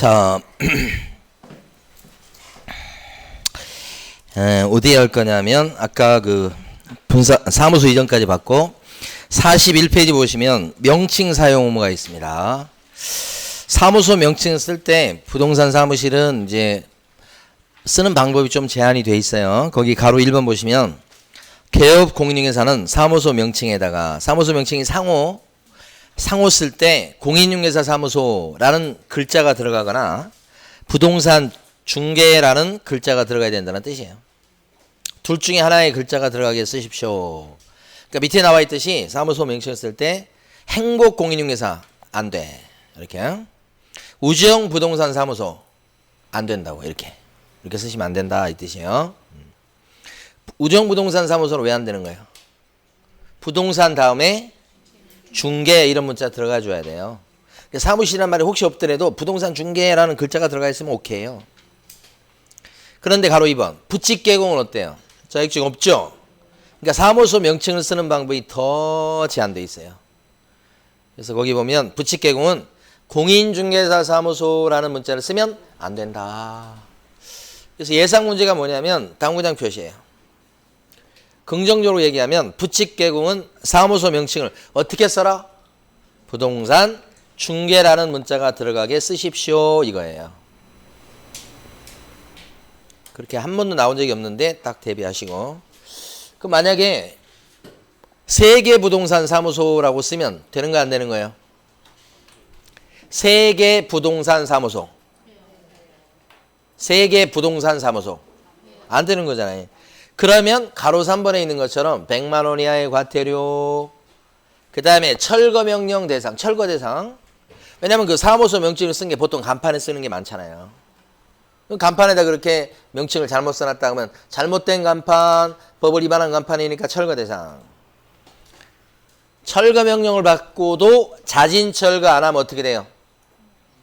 자, 어디에 할 거냐면 아까 그 사무소 이전까지 봤고 41페이지 보시면 명칭 사용 의무가 있습니다. 사무소 명칭 쓸 때 부동산 사무실은 이제 쓰는 방법이 좀 제한이 돼 있어요. 거기 가로 1번 보시면 개업 공인중개사는 사무소 명칭에다가 사무소 명칭이 상호 쓸 때 공인중개사 사무소라는 글자가 들어가거나 부동산 중개라는 글자가 들어가야 된다는 뜻이에요. 둘 중에 하나의 글자가 들어가게 쓰십시오. 그러니까 밑에 나와 있듯이 사무소 명칭을 쓸 때 행복 공인중개사 안 돼. 이렇게. 우정 부동산 사무소 안 된다고 이렇게 쓰시면 안 된다 이 뜻이에요. 우정 부동산 사무소는 왜 안 되는 거예요? 부동산 다음에 중개 이런 문자 들어가 줘야 돼요. 사무실이란 말이 혹시 없더라도 부동산 중개라는 글자가 들어가 있으면 오케이요. 그런데 가로 2번 부칙 개공은 어때요? 자격증 없죠? 그러니까 사무소 명칭을 쓰는 방법이 더 제한되어 있어요. 그래서 거기 보면 부칙 개공은 공인중개사 사무소라는 문자를 쓰면 안 된다. 그래서 예상 문제가 뭐냐면 당구장 표시예요. 긍정적으로 얘기하면 부칙 개공은 사무소 명칭을 어떻게 써라? 부동산 중개라는 문자가 들어가게 쓰십시오 이거예요. 그렇게 한 번도 나온 적이 없는데 딱 대비하시고. 그럼 만약에 세계 부동산 사무소라고 쓰면 되는 거 안 되는 거예요? 세계 부동산 사무소. 세계 부동산 사무소. 안 되는 거잖아요. 그러면 가로 3번에 있는 것처럼 100만 원 이하의 과태료, 그 다음에 철거 명령 대상, 철거 대상. 왜냐면 그 사무소 명칭을 쓴 게 보통 간판에 쓰는 게 많잖아요. 간판에다 그렇게 명칭을 잘못 써놨다 하면 잘못된 간판, 법을 위반한 간판이니까 철거 대상. 철거 명령을 받고도 자진 철거 안 하면 어떻게 돼요?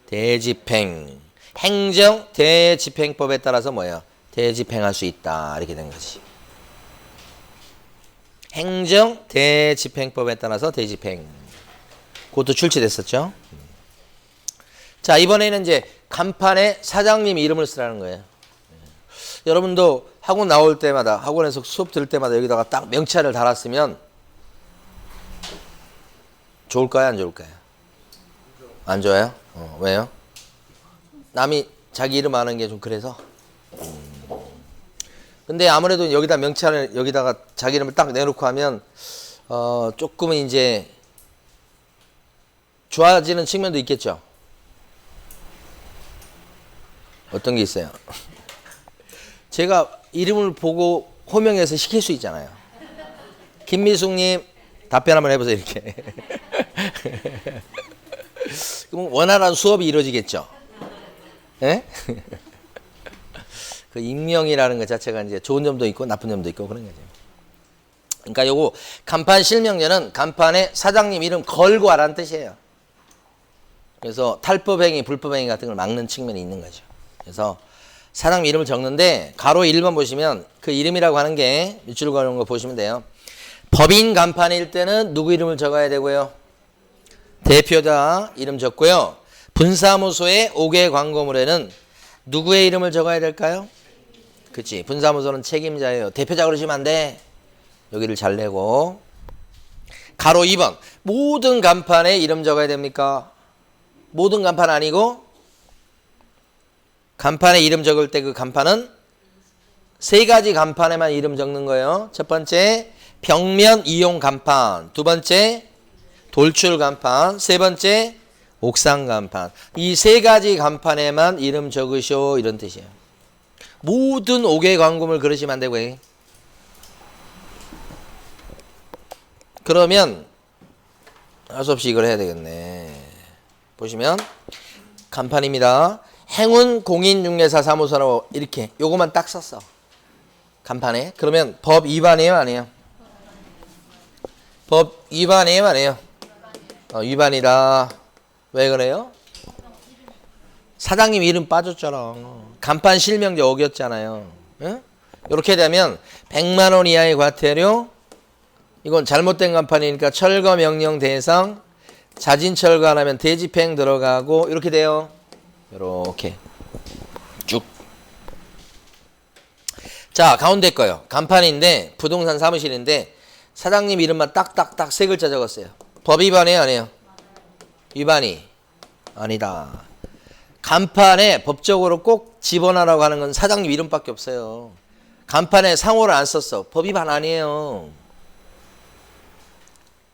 대집행. 행정 대집행법에 따라서 뭐예요? 대집행할 수 있다. 이렇게 된 거지. 행정 대집행법에 따라서 대집행. 그것도 출시됐었죠. 자, 이번에는 이제 간판에 사장님 이름을 쓰라는 거예요. 여러분도 학원 나올 때마다, 학원에서 수업 들을 때마다 여기다가 딱 명찰을 달았으면 좋을까요? 안 좋을까요? 안 좋아요? 왜요? 남이 자기 이름 아는 게 좀 그래서? 근데 아무래도 여기다 명찰을 여기다가 자기 이름을 딱 내놓고 하면 조금은 이제 좋아지는 측면도 있겠죠. 어떤 게 있어요? 제가 이름을 보고 호명해서 시킬 수 있잖아요. 김미숙님 답변 한번 해보세요 이렇게. 그럼 원활한 수업이 이루어지겠죠. 예? 그 익명이라는 것 자체가 이제 좋은 점도 있고 나쁜 점도 있고 그런 거죠. 그러니까 요거 간판 실명제는 간판에 사장님 이름 걸고 하라는 뜻이에요. 그래서 탈법행위, 불법행위 같은 걸 막는 측면이 있는 거죠. 그래서 사장님 이름을 적는데 가로 1번 보시면 그 이름이라고 하는 게 밑줄 그어놓은 거 보시면 돼요. 법인 간판일 때는 누구 이름을 적어야 되고요? 대표자 이름 적고요. 분사무소의 5개 광고물에는 누구의 이름을 적어야 될까요? 그치. 분사무소는 책임자예요. 대표자 그러시면 안 돼. 여기를 잘 내고. 가로 2번. 모든 간판에 이름 적어야 됩니까? 모든 간판 아니고 간판에 이름 적을 때 그 간판은 세 가지 간판에만 이름 적는 거예요. 첫 번째 벽면 이용 간판, 두 번째 돌출 간판, 세 번째 옥상 간판. 이 세 가지 간판에만 이름 적으시오 이런 뜻이에요. 모든 5개 광고물 그러시면 안 되고. 그러면 할 수 없이 이걸 해야 되겠네. 보시면 간판입니다. 행운 공인중개사 사무소라고 이렇게 요거만 딱 썼어. 간판에. 그러면 법 위반이에요 아니에요? 법 위반이에요 아니에요? 위반이다. 왜 그래요? 사장님 이름 빠졌잖아. 간판 실명제 어겼잖아요. 응? 이렇게 되면 100만 원 이하의 과태료, 이건 잘못된 간판이니까 철거 명령 대상, 자진 철거 안 하면 대집행 들어가고 이렇게 돼요. 요렇게 쭉. 자, 가운데 거요. 간판인데 부동산 사무실인데 사장님 이름만 딱딱딱 세 글자 적었어요. 법 위반해요, 안 해요? 위반이 아니다. 간판에 법적으로 꼭 집어넣으라고 하는 건 사장님 이름밖에 없어요. 간판에 상호를 안 썼어. 법 위반 아니에요.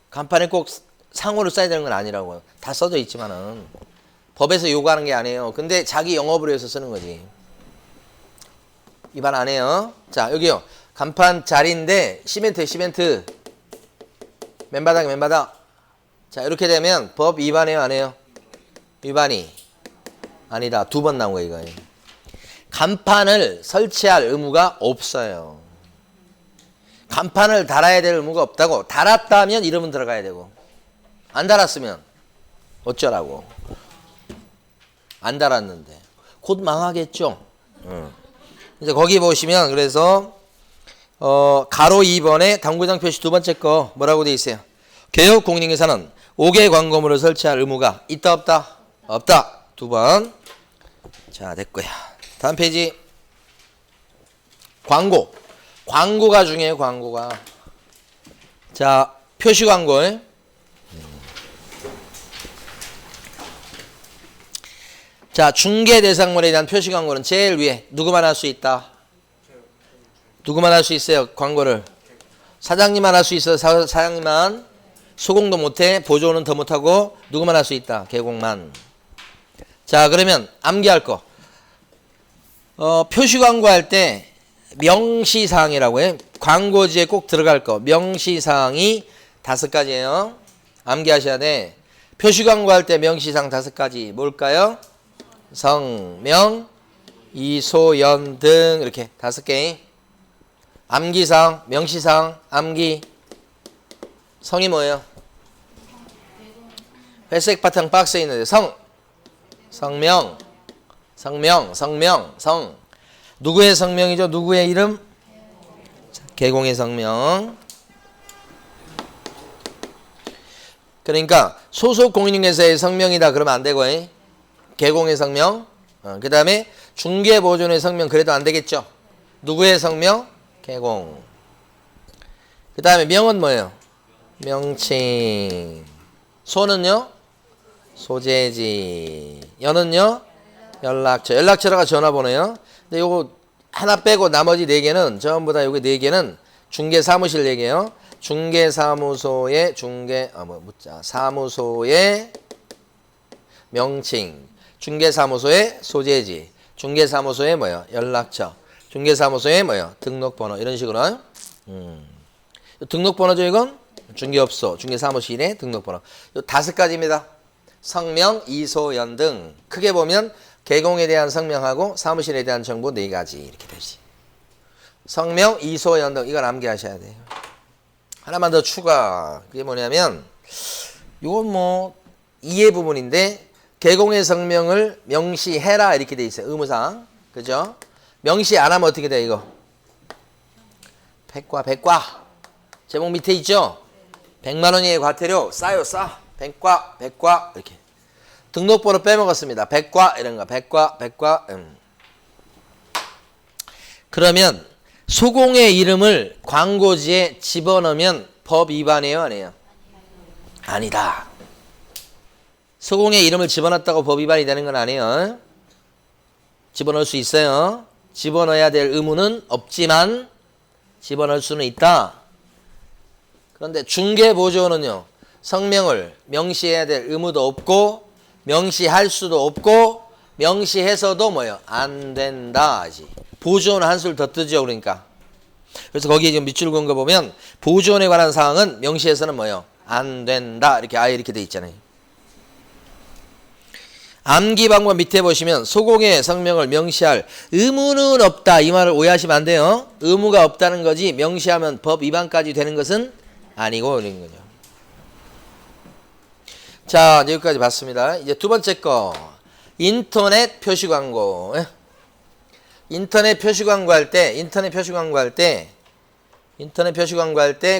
간판에 꼭 상호를 써야 되는 건 아니라고요. 다 써져 있지만은 법에서 요구하는 게 아니에요. 근데 자기 영업을 위해서 쓰는 거지. 위반 안 해요. 자, 여기요. 간판 자리인데 시멘트. 맨바닥. 자, 이렇게 되면 법 위반해요, 안 해요? 위반이 아니다. 두 번 나온 거예요, 이거. 간판을 설치할 의무가 없어요. 간판을 달아야 될 의무가 없다고. 달았다면 이름은 들어가야 되고, 안 달았으면 어쩌라고. 안 달았는데 곧 망하겠죠. 이제 거기 보시면 그래서 가로 2번에 당구장 표시 두 번째 거 뭐라고 돼 있어요? 개업 공인중개사는 5개 광고물을 설치할 의무가 있다 없다? 없다. 두 번. 자, 됐고요. 다음 페이지. 광고가 중요해요. 광고가. 자, 표시 광고. 자, 중개 대상물에 대한 표시 광고는 제일 위에 누구만 할 수 있다? 누구만 할 수 있어요? 광고를 사장님만 할 수 있어요. 사장님만. 소공도 못해. 보조는 더 못하고 누구만 할 수 있다? 개공만. 자, 그러면 암기할 거. 표시 광고할 때 명시사항이라고 해. 광고지에 꼭 들어갈 거. 명시사항이 5가지예요. 암기하셔야 돼. 표시 광고할 때 명시사항 5가지 뭘까요? 성명, 이소연 등 이렇게 5개. 암기사항, 명시사항, 암기. 성이 뭐예요? 회색 바탕 박스에 있는데 성명. 누구의 성명이죠? 누구의 이름? 개공의 성명. 그러니까 소속 공인중개사의 성명이다 그러면 안 되고, 개공의 성명. 그 다음에 중개보존의 성명 그래도 안 되겠죠? 누구의 성명? 개공. 그 다음에 명은 뭐예요? 명칭. 소는요? 소재지. 연은요? 연락처. 연락처라가 전화번호예요. 근데 요거 하나 빼고 나머지 4개는 전부 다 요게 4개는 중개사무실 4개요. 중개사무소의 사무소의 명칭. 중개사무소의 소재지. 중개사무소의 뭐예요? 연락처. 중개사무소의 뭐예요? 등록번호. 이런 식으로. 등록번호죠, 이건? 중개업소, 중개사무실의 등록번호. 요 5가지입니다. 성명, 이소연 등. 크게 보면 개공에 대한 성명하고 사무실에 대한 정보 4가지 이렇게 되지. 성명, 이소연 등 이걸 암기하셔야 돼요. 하나만 더 추가. 그게 뭐냐면 이건 뭐 이해 부분인데 개공의 성명을 명시해라 이렇게 돼 있어요. 의무상. 그죠? 명시 안 하면 어떻게 돼 이거? 백과. 제목 밑에 있죠? 100만 원 이하의 과태료 싸요. 백과 이렇게. 등록번호 빼먹었습니다. 백과 이런 거. 백과. 그러면 소공의 이름을 광고지에 집어넣으면 법 위반이에요, 아니에요? 아니다. 소공의 이름을 집어넣었다고 법 위반이 되는 건 아니에요. 집어넣을 수 있어요. 집어넣어야 될 의무는 없지만 집어넣을 수는 있다. 그런데 중개보조는요. 성명을 명시해야 될 의무도 없고 명시할 수도 없고 명시해서도 뭐예요? 안 된다. 보조는 한술 더 뜨죠. 그러니까. 그래서 거기에 지금 밑줄 그은 거 보면 보조원에 관한 사항은 명시해서는 뭐예요? 안 된다. 이렇게 아예 이렇게 돼 있잖아요. 암기 방법 밑에 보시면 소공의 성명을 명시할 의무는 없다. 이 말을 오해하시면 안 돼요. 의무가 없다는 거지 명시하면 법 위반까지 되는 것은 아니고 이런 거죠. 자, 여기까지 봤습니다. 이제 두 번째 거. 인터넷 표시 광고. 인터넷 표시 광고할 때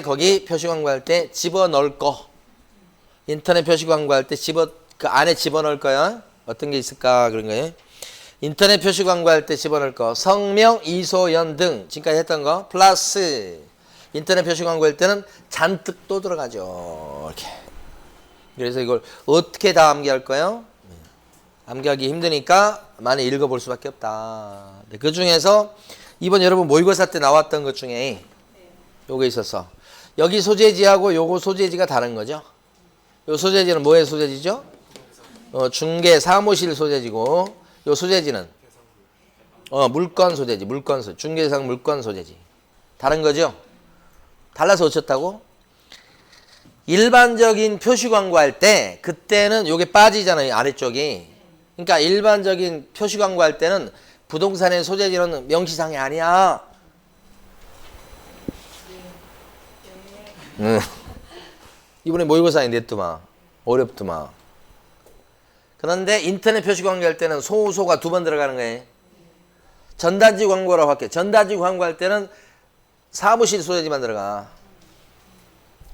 거기 표시 광고할 때 집어넣을 거. 인터넷 표시 광고할 때 그 안에 집어넣을 거야. 어떤 게 있을까 그런 거예요. 인터넷 표시 광고할 때 집어넣을 거 성명, 이소연 등 지금까지 했던 거 플러스 인터넷 표시 광고할 때는 잔뜩 또 들어가죠. 이렇게. 그래서 이걸 어떻게 다 암기할 거예요? 암기하기 힘드니까 많이 읽어볼 수밖에 없다. 그 중에서 이번 여러분 모의고사 때 나왔던 것 중에 요거 있었어. 여기 소재지하고 요거 소재지가 다른 거죠. 요 소재지는 뭐의 소재지죠? 중개 사무실 소재지고 요 소재지는 물건 소재지. 물건 소재. 중개상 물건 소재지. 다른 거죠? 달라서 어쩌다고? 일반적인 표시 광고할 때 그때는 요게 빠지잖아요. 아래쪽이. 그러니까 일반적인 표시 광고할 때는 부동산의 소재지는 명시상이 아니야. 이번에 모의고사인데 또마 어렵더만. 그런데 인터넷 표시 광고할 때는 소가 2번 들어가는 거예요. 전단지 광고라고 할게. 전단지 광고할 때는 사무실 소재지만 들어가.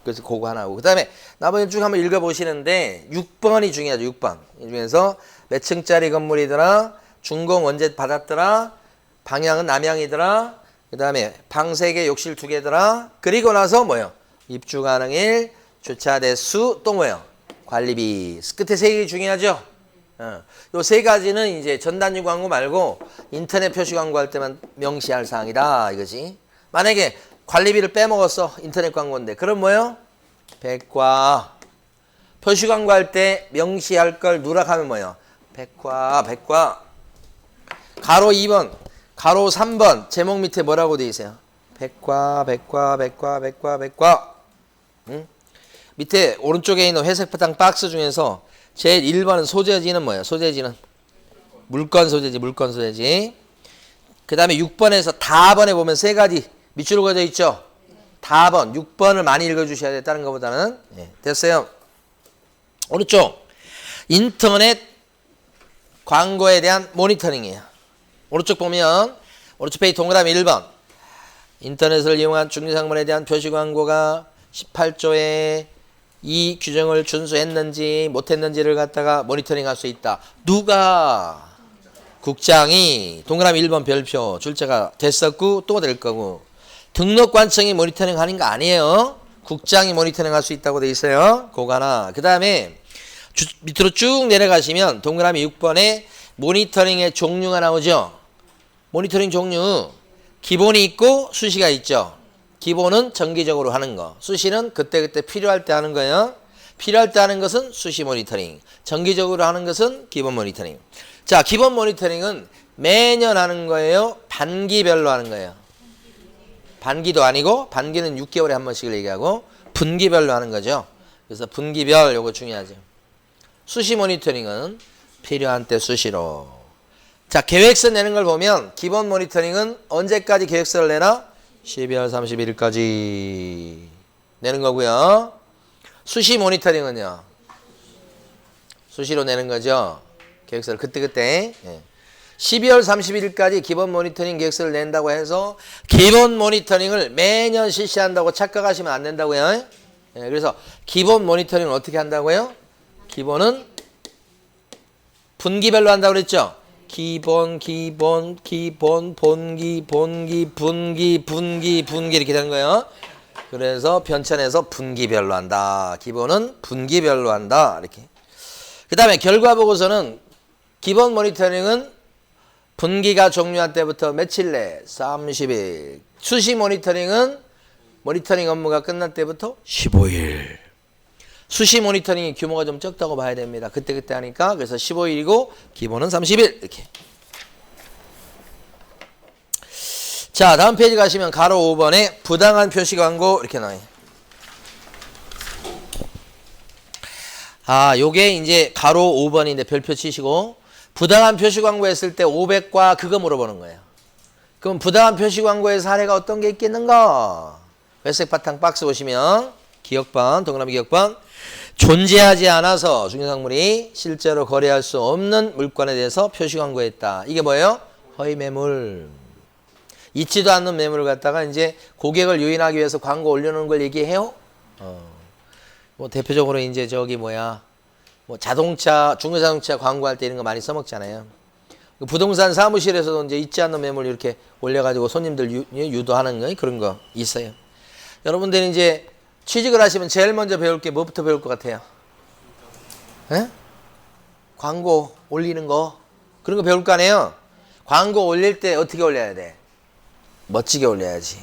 그래서 그거 하나 하고. 그 다음에 나머지 쭉 한번 읽어보시는데 6번이 중요하죠. 6번. 이 중에서 몇 층짜리 건물이더라. 준공 언제 받았더라. 방향은 남향이더라. 그 다음에 방 3개, 욕실 2개더라. 그리고 나서 뭐요? 입주 가능일, 주차 대수, 또 뭐요? 관리비. 끝에 3개 중요하죠. 요 3가지는 이제 전단지 광고 말고 인터넷 표시 광고할 때만 명시할 사항이다 이거지. 만약에 관리비를 빼먹었어. 인터넷 광고인데. 그럼 뭐요? 백과. 표시 광고할 때 명시할 걸 누락하면 뭐요? 백과. 가로 2번, 가로 3번 제목 밑에 뭐라고 돼 있어요? 백과. 응? 밑에 오른쪽에 있는 회색 바탕 박스 중에서 제일 1번은 소재지는 뭐예요? 소재지는 물건 소재지. 그 다음에 6번에서 다번에 보면 3가지 밑줄로 그어져 있죠? 다번, 6번을 많이 읽어주셔야 돼. 다른 것보다는. 네, 됐어요. 오른쪽 인터넷 광고에 대한 모니터링이에요. 오른쪽 보면 오른쪽 페이지 동그라미 1번 인터넷을 이용한 중개상물에 대한 표시 광고가 18조에 이 규정을 준수했는지 못했는지를 갖다가 모니터링할 수 있다. 누가? 국장이. 동그라미 1번 별표. 출제가 됐었고 또 될 거고. 등록관청이 모니터링 하는 거 아니에요. 국장이 모니터링 할 수 있다고 돼 있어요. 그거 하나. 그 다음에 밑으로 쭉 내려가시면 동그라미 6번에 모니터링의 종류가 나오죠. 모니터링 종류. 기본이 있고 수시가 있죠. 기본은 정기적으로 하는 거. 수시는 그때그때 필요할 때 하는 거예요. 필요할 때 하는 것은 수시 모니터링. 정기적으로 하는 것은 기본 모니터링. 자, 기본 모니터링은 매년 하는 거예요. 반기별로 하는 거예요. 반기도 아니고 반기는 6개월에 한 번씩을 얘기하고 분기별로 하는 거죠. 그래서 분기별 요거 중요하죠. 수시 모니터링은 필요한 때 수시로. 자, 계획서 내는 걸 보면 기본 모니터링은 언제까지 계획서를 내나? 12월 31일까지 내는 거고요. 수시 모니터링은요. 수시로 내는 거죠. 계획서를 그때그때. 12월 31일까지 기본 모니터링 계획서를 낸다고 해서 기본 모니터링을 매년 실시한다고 착각하시면 안 된다고요. 그래서 기본 모니터링을 어떻게 한다고요? 기본은 분기별로 한다고 그랬죠. 기본, 본기, 분기 이렇게 되는 거예요. 그래서 편찬해서 분기별로 한다. 기본은 분기별로 한다. 이렇게. 그 다음에 결과보고서는 기본 모니터링은 분기가 종료한 때부터 며칠 내? 30일. 수시 모니터링은 모니터링 업무가 끝날 때부터 15일. 수시 모니터링이 규모가 좀 적다고 봐야 됩니다. 그때그때 하니까. 그래서 15일이고 기본은 30일. 이렇게. 자, 다음 페이지 가시면 가로 5번에 부당한 표시 광고 이렇게 나와요. 요게 이제 가로 5번인데 별표 치시고 부당한 표시 광고 했을 때 500과 그거 물어보는 거예요. 그럼 부당한 표시 광고의 사례가 어떤 게 있겠는가? 회색 바탕 박스 보시면 기억반, 동그라미 기억반. 존재하지 않아서 중개상물이 실제로 거래할 수 없는 물건에 대해서 표시 광고했다. 이게 뭐예요? 허위 매물. 있지도 않는 매물을 갖다가 이제 고객을 유인하기 위해서 광고 올려놓은 걸 얘기해요. 뭐 대표적으로 이제 저기 뭐 자동차, 중고자동차 광고할 때 이런 거 많이 써먹잖아요. 부동산 사무실에서도 이제 있지 않는 매물 이렇게 올려가지고 손님들 유도하는 거 그런 거 있어요. 여러분들이 이제 취직을 하시면 제일 먼저 배울 게 뭐부터 배울 것 같아요? 에? 광고 올리는 거 그런 거 배울 거 아니에요? 광고 올릴 때 어떻게 올려야 돼? 멋지게 올려야지.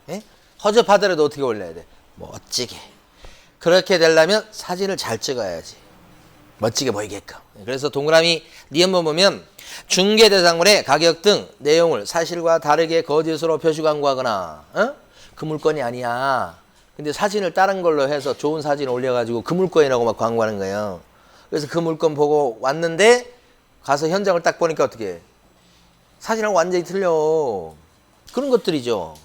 에? 허접하더라도 어떻게 올려야 돼? 멋지게. 그렇게 되려면 사진을 잘 찍어야지. 멋지게 보이게끔. 그래서 동그라미 니은번 보면 중개 대상물의 가격 등 내용을 사실과 다르게 거짓으로 표시 광고하거나 그 물건이 아니야. 근데 사진을 다른 걸로 해서 좋은 사진 올려가지고 그 물건이라고 막 광고하는 거예요. 그래서 그 물건 보고 왔는데 가서 현장을 딱 보니까 어떻게 해? 사진하고 완전히 틀려. 그런 것들이죠.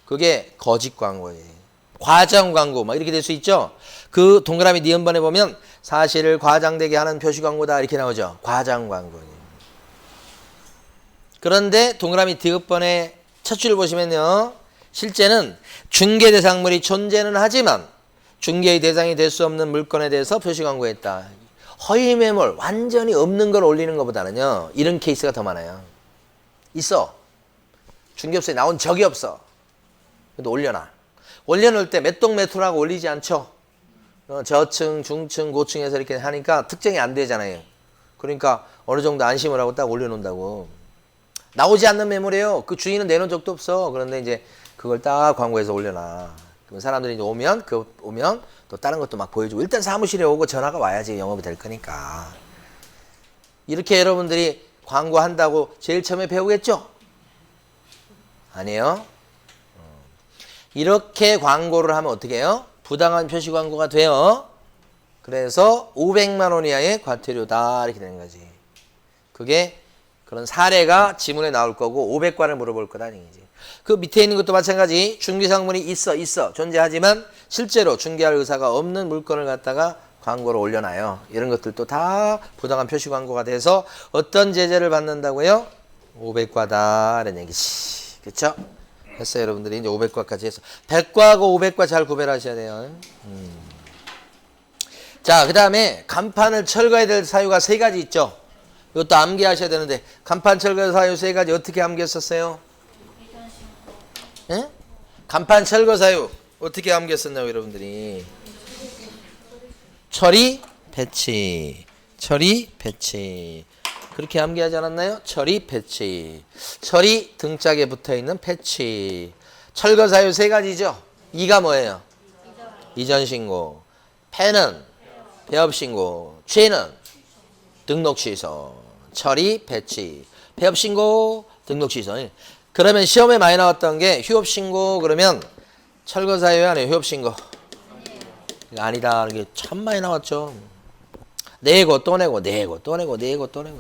그게 거짓 광고예요. 과장 광고 막 이렇게 될 수 있죠. 그 동그라미 니은번에 보면 사실을 과장되게 하는 표시 광고다 이렇게 나오죠. 과장 광고. 그런데 동그라미 디귿번에 첫 줄 보시면요. 실제는 중개 대상물이 존재는 하지만 중개의 대상이 될 수 없는 물건에 대해서 표시 광고했다. 허위 매물 완전히 없는 걸 올리는 것보다는요. 이런 케이스가 더 많아요. 있어. 중개업소에 나온 적이 없어. 근데 올려놔. 올려놓을 때 몇 동 몇 호라고 올리지 않죠. 저층, 중층, 고층에서 이렇게 하니까 특정이 안 되잖아요. 그러니까 어느 정도 안심을 하고 딱 올려놓는다고. 나오지 않는 매물이에요. 그 주인은 내놓은 적도 없어. 그런데 이제 그걸 딱 광고해서 올려놔. 그럼 사람들이 이제 오면 또 다른 것도 막 보여주고 일단 사무실에 오고 전화가 와야지 영업이 될 거니까. 이렇게 여러분들이 광고한다고 제일 처음에 배우겠죠? 아니에요. 이렇게 광고를 하면 어떻게 해요? 부당한 표시 광고가 돼요. 그래서 500만 원 이하의 과태료다 이렇게 되는 거지. 그게 그런 사례가 지문에 나올 거고 500관을 물어볼 거다는 얘기지. 그 밑에 있는 것도 마찬가지. 중개상물이 있어 존재하지만 실제로 중개할 의사가 없는 물건을 갖다가 광고를 올려놔요. 이런 것들도 다 부당한 표시 광고가 돼서 어떤 제재를 받는다고요? 500과다 이런 얘기지. 그렇죠? 했어요. 여러분들이 이제 500과까지 해서 100과하고 500과 잘 구별하셔야 돼요. 자, 그 다음에 간판을 철거해야 될 사유가 3가지 있죠. 이것도 암기하셔야 되는데 간판 철거 사유 3가지 어떻게 암기했었어요? 예? 간판 철거 사유 어떻게 암기했었냐고 여러분들이. 처리, 배치. 처리, 배치. 그렇게 암기하지 않았나요? 처리, 배치. 처리, 등짝에 붙어있는 배치. 철거 사유 3가지죠? 2가 뭐예요? 이전 신고. 폐는 폐업 신고. 취는 등록 취소. 처리, 배치. 폐업 신고, 등록 취소. 그러면 시험에 많이 나왔던 게 휴업 신고 그러면 철거 사유 아니에요? 휴업 신고. 아니다. 이게 참 많이 나왔죠. 내고 또 내고 내고 또 내고 내고 또 내고.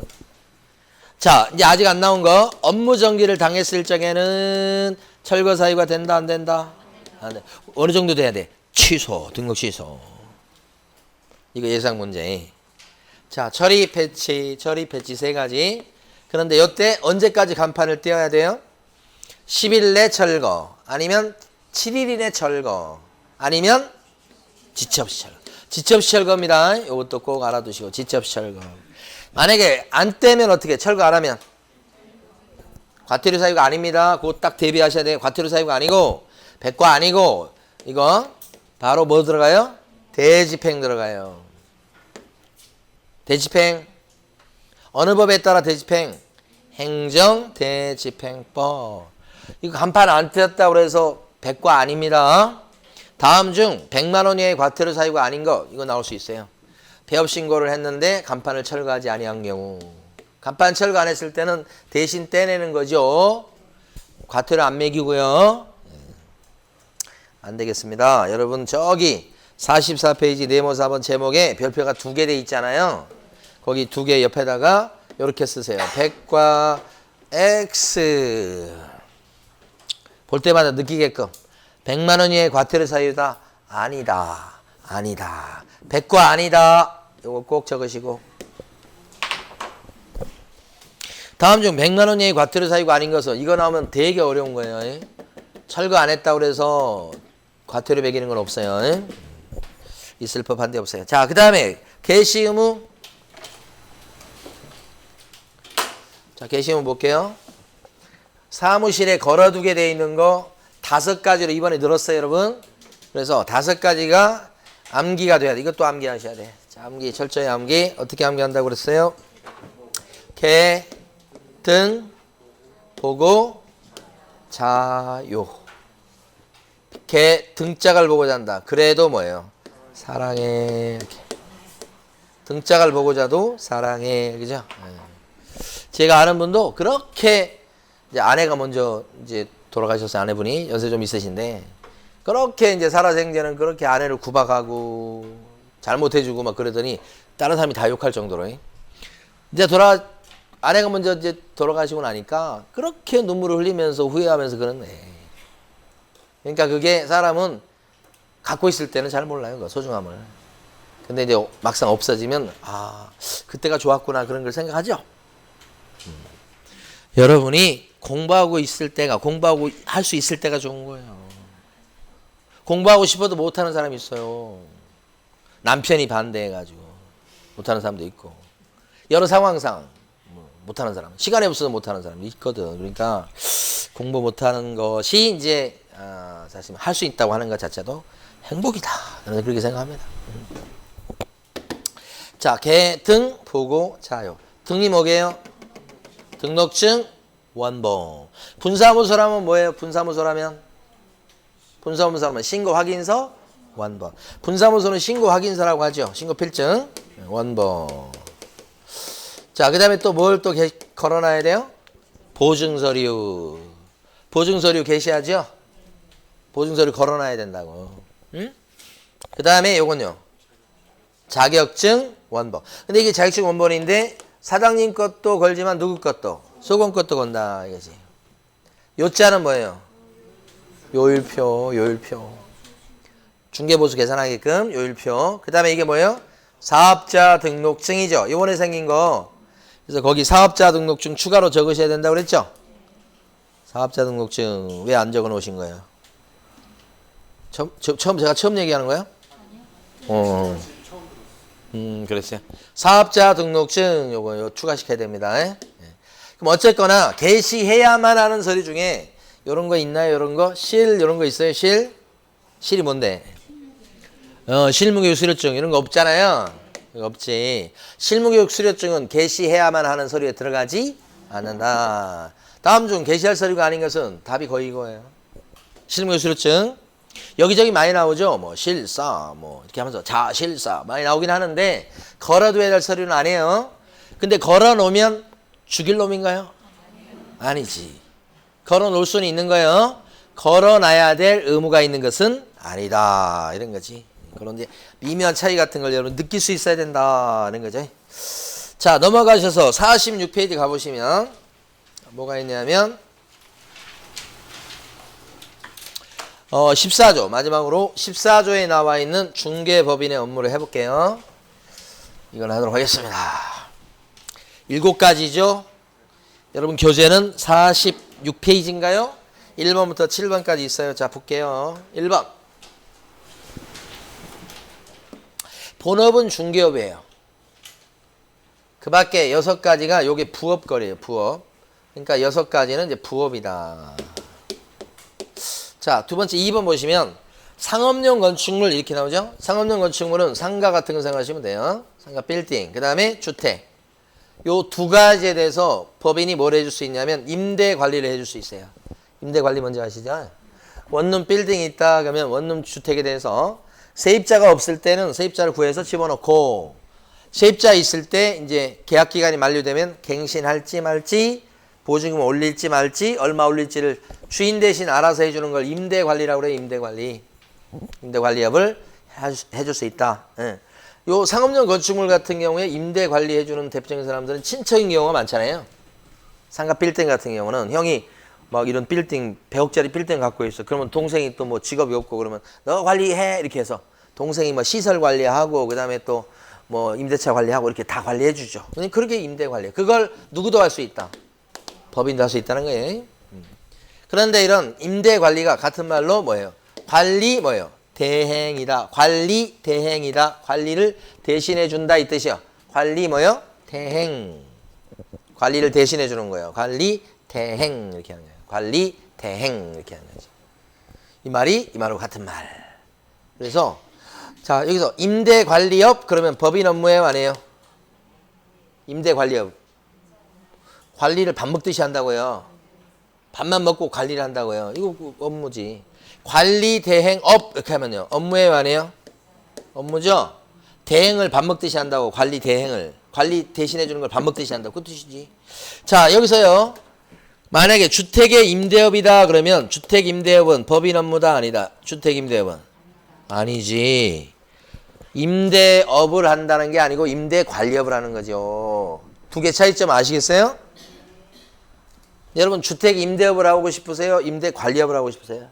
자, 이제 아직 안 나온 거. 업무 정지를 당했을 적에는 철거 사유가 된다 안 된다? 안 돼. 어느 정도 돼야 돼? 취소, 등록 취소. 이거 예상 문제. 자, 처리 배치 3가지. 그런데 이때 언제까지 간판을 띄워야 돼요? 10일 내 철거, 아니면 7일 이내 철거, 아니면 지체 없이 철거. 지체 없이 철거입니다. 이것도 꼭 알아두시고 지체 없이 철거. 만약에 안 떼면 어떻게? 철거 안 하면 과태료 사유가 아닙니다. 그거 딱 대비하셔야 돼요. 과태료 사유가 아니고 백과 아니고 이거 바로 뭐 들어가요? 대집행 들어가요. 대집행. 어느 법에 따라 대집행? 행정대집행법. 이거 간판 안 떼었다고 해서 백과 아닙니다. 다음 중 100만 원 이하의 과태료 사유가 아닌 거 이거 나올 수 있어요. 폐업 신고를 했는데 간판을 철거하지 아니한 경우. 간판 철거 안 했을 때는 대신 떼내는 거죠. 과태료 안 매기고요. 안 되겠습니다. 여러분 저기 44페이지 네모 4번 제목에 별표가 2개 돼 있잖아요. 거기 2개 옆에다가 이렇게 쓰세요. 백과 X. 볼 때마다 느끼게끔. 100만 원 이하의 과태료 사유다. 아니다. 아니다. 백과 아니다. 이거 꼭 적으시고. 다음 중 100만 원 이하의 과태료 사유가 아닌 것은 이거 나오면 되게 어려운 거예요. 철거 안 했다고 그래서 과태료 매기는 건 없어요. 있을 법한데 없어요. 자, 그 다음에 개시 의무. 자, 개시 의무 볼게요. 사무실에 걸어두게 돼 있는 거 5가지로 이번에 늘었어요, 여러분. 그래서 5가지가 암기가 돼야 돼. 이것도 암기하셔야 돼. 자, 암기, 철저히 암기. 어떻게 암기한다고 그랬어요? 개, 등, 보고, 자요. 개 등짝을 보고 잔다. 그래도 뭐예요? 사랑해. 이렇게. 등짝을 보고 자도 사랑해. 그죠? 제가 아는 분도 그렇게 이제 아내가 먼저 이제 돌아가셨어요. 아내분이 연세 좀 있으신데 그렇게 이제 살아생전은 그렇게 아내를 구박하고 잘못해주고 막 그러더니 다른 사람이 다 욕할 정도로 이제 아내가 먼저 이제 돌아가시고 나니까 그렇게 눈물을 흘리면서 후회하면서 그러네. 그러니까 그게 사람은 갖고 있을 때는 잘 몰라요. 그 소중함을. 근데 이제 막상 없어지면 아 그때가 좋았구나 그런 걸 생각하죠. 여러분이 공부하고 있을 때가 공부하고 할 수 있을 때가 좋은 거예요. 공부하고 싶어도 못하는 사람이 있어요. 남편이 반대해가지고 못하는 사람도 있고 여러 상황상 못하는 사람, 시간이 없어서 못하는 사람이 있거든. 그러니까 공부 못하는 것이 이제 사실 할 수 있다고 하는 것 자체도 행복이다. 저는 그렇게 생각합니다. 자, 개, 등, 보고, 자요. 등이 뭐게요? 등록증, 원본. 분사무소라면 뭐예요? 분사무소라면 신고 확인서, 원본. 분사무소는 신고 확인서라고 하죠. 신고 필증, 원본. 자, 그 다음에 또 뭘 또 걸어놔야 돼요? 보증서류. 보증서류 게시하죠? 보증서류 걸어놔야 된다고. 응? 그 다음에 요건요. 자격증 원본. 근데 이게 자격증 원본인데 사장님 것도 걸지만 누구 것도? 소공 것도 건다 이거지. 요자는 뭐예요? 요율표. 중개보수 계산하게끔 요율표. 그 다음에 이게 뭐예요? 사업자 등록증이죠. 이번에 생긴 거. 그래서 거기 사업자 등록증 추가로 적으셔야 된다고 그랬죠? 사업자 등록증 왜 안 적어 놓으신 거예요? 제가 처음 얘기하는 거예요? 그랬어요. 사업자 등록증 요거 추가시켜야 됩니다. 그럼 어쨌거나 게시해야만 하는 서류 중에 요런 거 있나요? 요런 거? 요런 거 있어요? 실이 뭔데? 실무교육 수료증 이런 거 없잖아요. 없지. 실무교육 수료증은 게시해야만 하는 서류에 들어가지 않는다. 다음 중 게시할 서류가 아닌 것은 답이 거의 이거예요. 실무교육 수료증 여기저기 많이 나오죠. 뭐 실사 뭐 이렇게 하면서 자실사 많이 나오긴 하는데 걸어둬야 될 서류는 아니에요. 근데 걸어놓으면 죽일 놈인가요? 아니지. 걸어놓을 수는 있는 거예요. 걸어놔야 될 의무가 있는 것은 아니다. 이런 거지. 그런 이제 미묘한 차이 같은 걸 여러분 느낄 수 있어야 된다는 거죠. 자, 넘어가셔서 46페이지 가보시면 뭐가 있냐면 14조 마지막으로 14조에 나와 있는 중개법인의 업무를 해볼게요. 이걸 하도록 하겠습니다. 7가지죠. 여러분 교재는 46페이지인가요? 1번부터 7번까지 있어요. 자, 볼게요. 1번 본업은 중개업이에요. 그 밖에 6가지가 요게 부업거리예요. 부업. 그러니까 6가지는 이제 부업이다. 자, 두 번째 2번 보시면 상업용 건축물 이렇게 나오죠? 상업용 건축물은 상가 같은 거 생각하시면 돼요. 상가 빌딩. 그 다음에 주택. 요 2가지에 대해서 법인이 뭘 해줄 수 있냐면 임대 관리를 해줄 수 있어요. 임대 관리 뭔지 아시죠? 원룸 빌딩이 있다 그러면 원룸 주택에 대해서 세입자가 없을 때는 세입자를 구해서 집어넣고 세입자 있을 때 이제 계약 기간이 만료되면 갱신할지 말지 보증금 올릴지 말지 얼마 올릴지를 주인 대신 알아서 해주는 걸 임대 관리라고 그래요. 임대 관리. 임대 관리업을 해줄 수 있다. 예. 요 상업용 건축물 같은 경우에 임대 관리해주는 대표적인 사람들은 친척인 경우가 많잖아요. 상가 빌딩 같은 경우는 형이 막 이런 빌딩 100억짜리 빌딩 갖고 있어. 그러면 동생이 또 뭐 직업이 없고 그러면 너 관리해 이렇게 해서 동생이 뭐 시설 관리하고 그다음에 또 뭐 임대차 관리하고 이렇게 다 관리해 주죠. 그렇게 임대 관리. 그걸 누구도 할 수 있다. 법인도 할 수 있다는 거예요. 그런데 이런 임대 관리가 같은 말로 뭐예요? 관리 뭐예요? 대행이다. 관리 대행이다. 관리를 대신해 준다 이 뜻이요. 관리 뭐요? 대행. 관리를 대신해 주는 거예요. 관리 대행 이렇게 하는 거예요. 관리 대행 이렇게 하는 거지. 이 말이 이 말하고 같은 말. 그래서 자 여기서 임대관리업 그러면 법인 업무예요 아니에요? 임대관리업. 관리를 밥 먹듯이 한다고요. 밥만 먹고 관리를 한다고요. 이거 업무지. 관리 대행 업 이렇게 하면요. 업무예요 아니에요? 업무죠. 대행을 밥 먹듯이 한다고. 관리 대행을. 관리 대신해 주는 걸 밥 먹듯이 한다고. 그 뜻이지. 자 여기서요. 만약에 주택의 임대업이다 그러면 주택 임대업은 법인 업무다 아니다. 주택 임대업은 아니지. 임대업을 한다는 게 아니고 임대관리업을 하는 거죠. 두 개 차이점 아시겠어요? 여러분 주택 임대업을 하고 싶으세요? 임대관리업을 하고 싶으세요?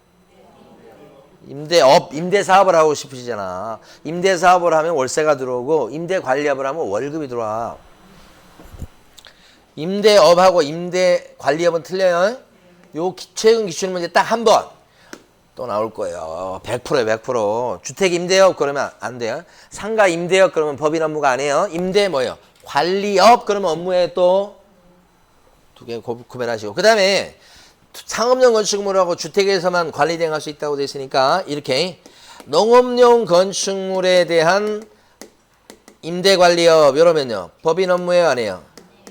임대업, 임대사업을 하고 싶으시잖아. 임대사업을 하면 월세가 들어오고 임대관리업을 하면 월급이 들어와. 임대업하고 임대관리업은 틀려요. 요 최근 기출 문제 딱 한 번 또 나올 거예요. 100%에 100%. 주택 임대업 그러면 안 돼요. 상가 임대업 그러면 법인 업무가 아니에요. 임대 뭐예요? 관리업 그러면 업무에 또 두 개 구별하시고. 그 다음에 상업용 건축물하고 주택에서만 관리 대행할 수 있다고 되어 있으니까 이렇게 농업용 건축물에 대한 임대관리업 이러면요. 법인 업무예요 아니에요?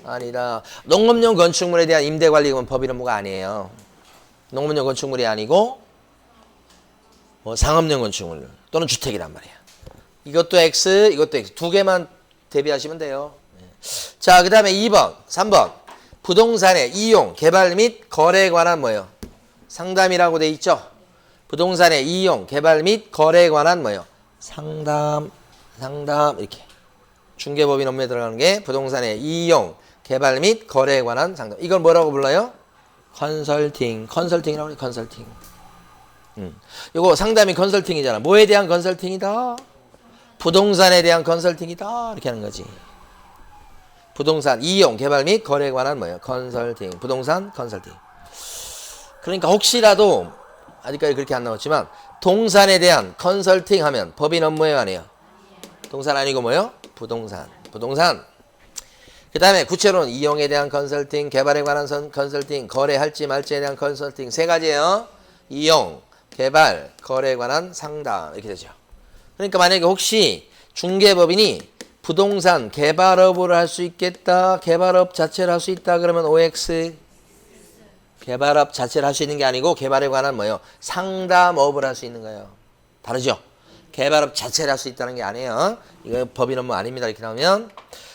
아니다. 농업용 건축물에 대한 임대관리업은 법인 업무가 아니에요. 농업용 건축물이 아니고 뭐 상업용 건축물 또는 주택이란 말이야. 이것도 X, 이것도 X. 두 개만 대비하시면 돼요. 자, 그 다음에 2번, 3번. 부동산의 이용, 개발 및 거래에 관한 뭐예요? 상담이라고 돼 있죠? 부동산의 이용, 개발 및 거래에 관한 뭐예요? 상담 이렇게. 중개법인 업무에 들어가는 게 부동산의 이용, 개발 및 거래에 관한 상담. 이걸 뭐라고 불러요? 컨설팅이라고 해요. 컨설팅. 이거 상담이 컨설팅이잖아. 뭐에 대한 컨설팅이다? 부동산에 대한 컨설팅이다. 이렇게 하는 거지. 부동산 이용, 개발 및 거래에 관한 뭐예요? 컨설팅. 부동산 컨설팅. 그러니까 혹시라도 아직까지 그렇게 안 나왔지만 동산에 대한 컨설팅 하면 법인 업무예요 아니에요? 동산 아니고 뭐예요? 부동산. 그 다음에 구체로는 이용에 대한 컨설팅, 개발에 관한 컨설팅, 거래할지 말지에 대한 컨설팅 세 가지예요. 이용, 개발, 거래에 관한 상담 이렇게 되죠. 그러니까 만약에 혹시 중개법인이 부동산 개발업을 할 수 있겠다, 개발업 자체를 할 수 있다 그러면 OX 개발업 자체를 할 수 있는 게 아니고 개발에 관한 뭐예요? 상담업을 할 수 있는 거예요. 다르죠? 개발업 자체를 할 수 있다는 게 아니에요. 이거 법인 업무 아닙니다. 이렇게 나오면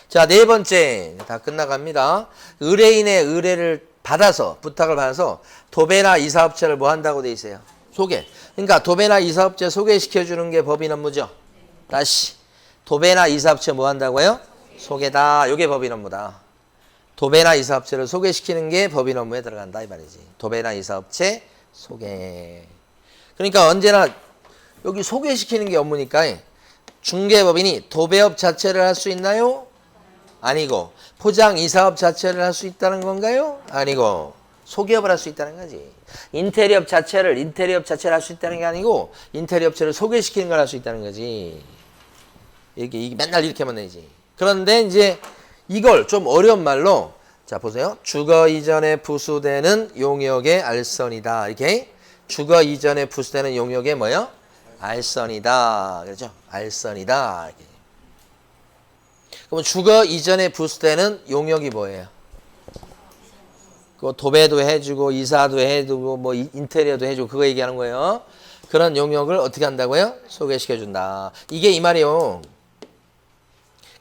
자, 네 번째 다 끝나갑니다. 의뢰인의 의뢰를 받아서 부탁을 받아서 도배나 이사업체를 뭐 한다고 돼 있어요? 소개. 그러니까 도배나 이사업체 소개시켜주는 게 법인 업무죠. 다시 도배나 이사업체 뭐 한다고요? 소개다. 이게 법인 업무다. 도배나 이사업체를 소개시키는 게 법인 업무에 들어간다 이 말이지. 도배나 이사업체 소개. 그러니까 언제나 여기 소개시키는 게 업무니까 중개법인이 도배업 자체를 할 수 있나요? 아니고. 포장 이사업 자체를 할 수 있다는 건가요? 아니고. 소개업을 할 수 있다는 거지. 인테리업 자체를 할 수 있다는 게 아니고 인테리어 업체를 소개시키는 걸 할 수 있다는 거지. 이게 맨날 이렇게만 내지. 그런데 이제 이걸 좀 어려운 말로 자 보세요. 주거 이전에 부수되는 용역의 알선이다. 이렇게 주거 이전에 부수되는 용역의 뭐요? 알선이다. 그렇죠? 알선이다. 이렇게. 그럼 주거 이전에 부수되는 용역이 뭐예요? 그 도배도 해주고 이사도 해주고 뭐 인테리어도 해주고 그거 얘기하는 거예요. 그런 용역을 어떻게 한다고요? 소개시켜준다. 이게 이 말이요.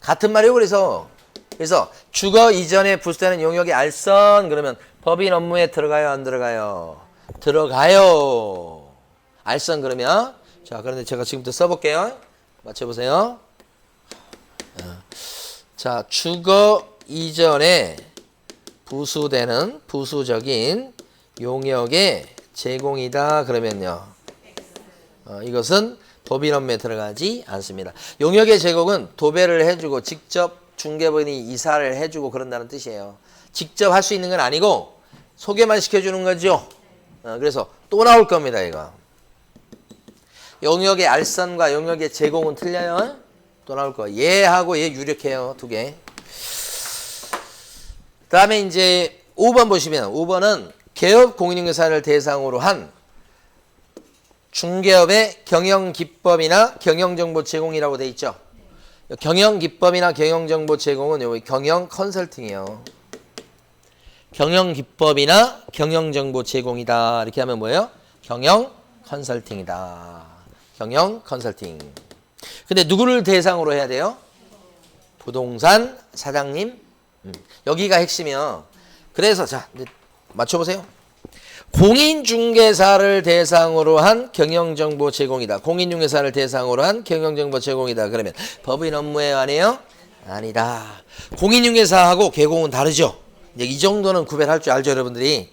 같은 말이요. 그래서 주거 이전에 부수되는 용역의 알선 그러면 법인 업무에 들어가요 안 들어가요? 들어가요. 알선 그러면 자 그런데 제가 지금부터 써볼게요. 맞춰보세요. 자 주거 이전에 부수되는 부수적인 용역의 제공이다 그러면요. 이것은 법인 업무에 들어가지 않습니다. 용역의 제공은 도배를 해주고 직접 중개법인이 이사를 해주고 그런다는 뜻이에요. 직접 할 수 있는 건 아니고 소개만 시켜주는 거죠. 그래서 또 나올 겁니다. 이거. 용역의 알선과 용역의 제공은 틀려요. 또 나올 거. 얘하고 얘 유력해요. 두 개. 다음에 이제 5번 보시면 5번은 개업 공인중개사를 대상으로 한 중개업의 경영기법이나 경영정보 제공이라고 돼 있죠. 경영기법이나 경영정보 제공은 여기 경영 컨설팅이에요. 경영기법이나 경영정보 제공이다. 이렇게 하면 뭐예요? 경영 컨설팅이다. 경영 컨설팅. 근데 누구를 대상으로 해야 돼요? 부동산 사장님. 여기가 핵심이요. 그래서 자, 이제 맞춰보세요. 공인중개사를 대상으로 한 경영정보 제공이다. 공인중개사를 대상으로 한 경영정보 제공이다. 그러면 법인 업무예요? 아니에요? 아니다. 공인중개사하고 개공은 다르죠. 이제 이 정도는 구별할 줄 알죠, 여러분들이.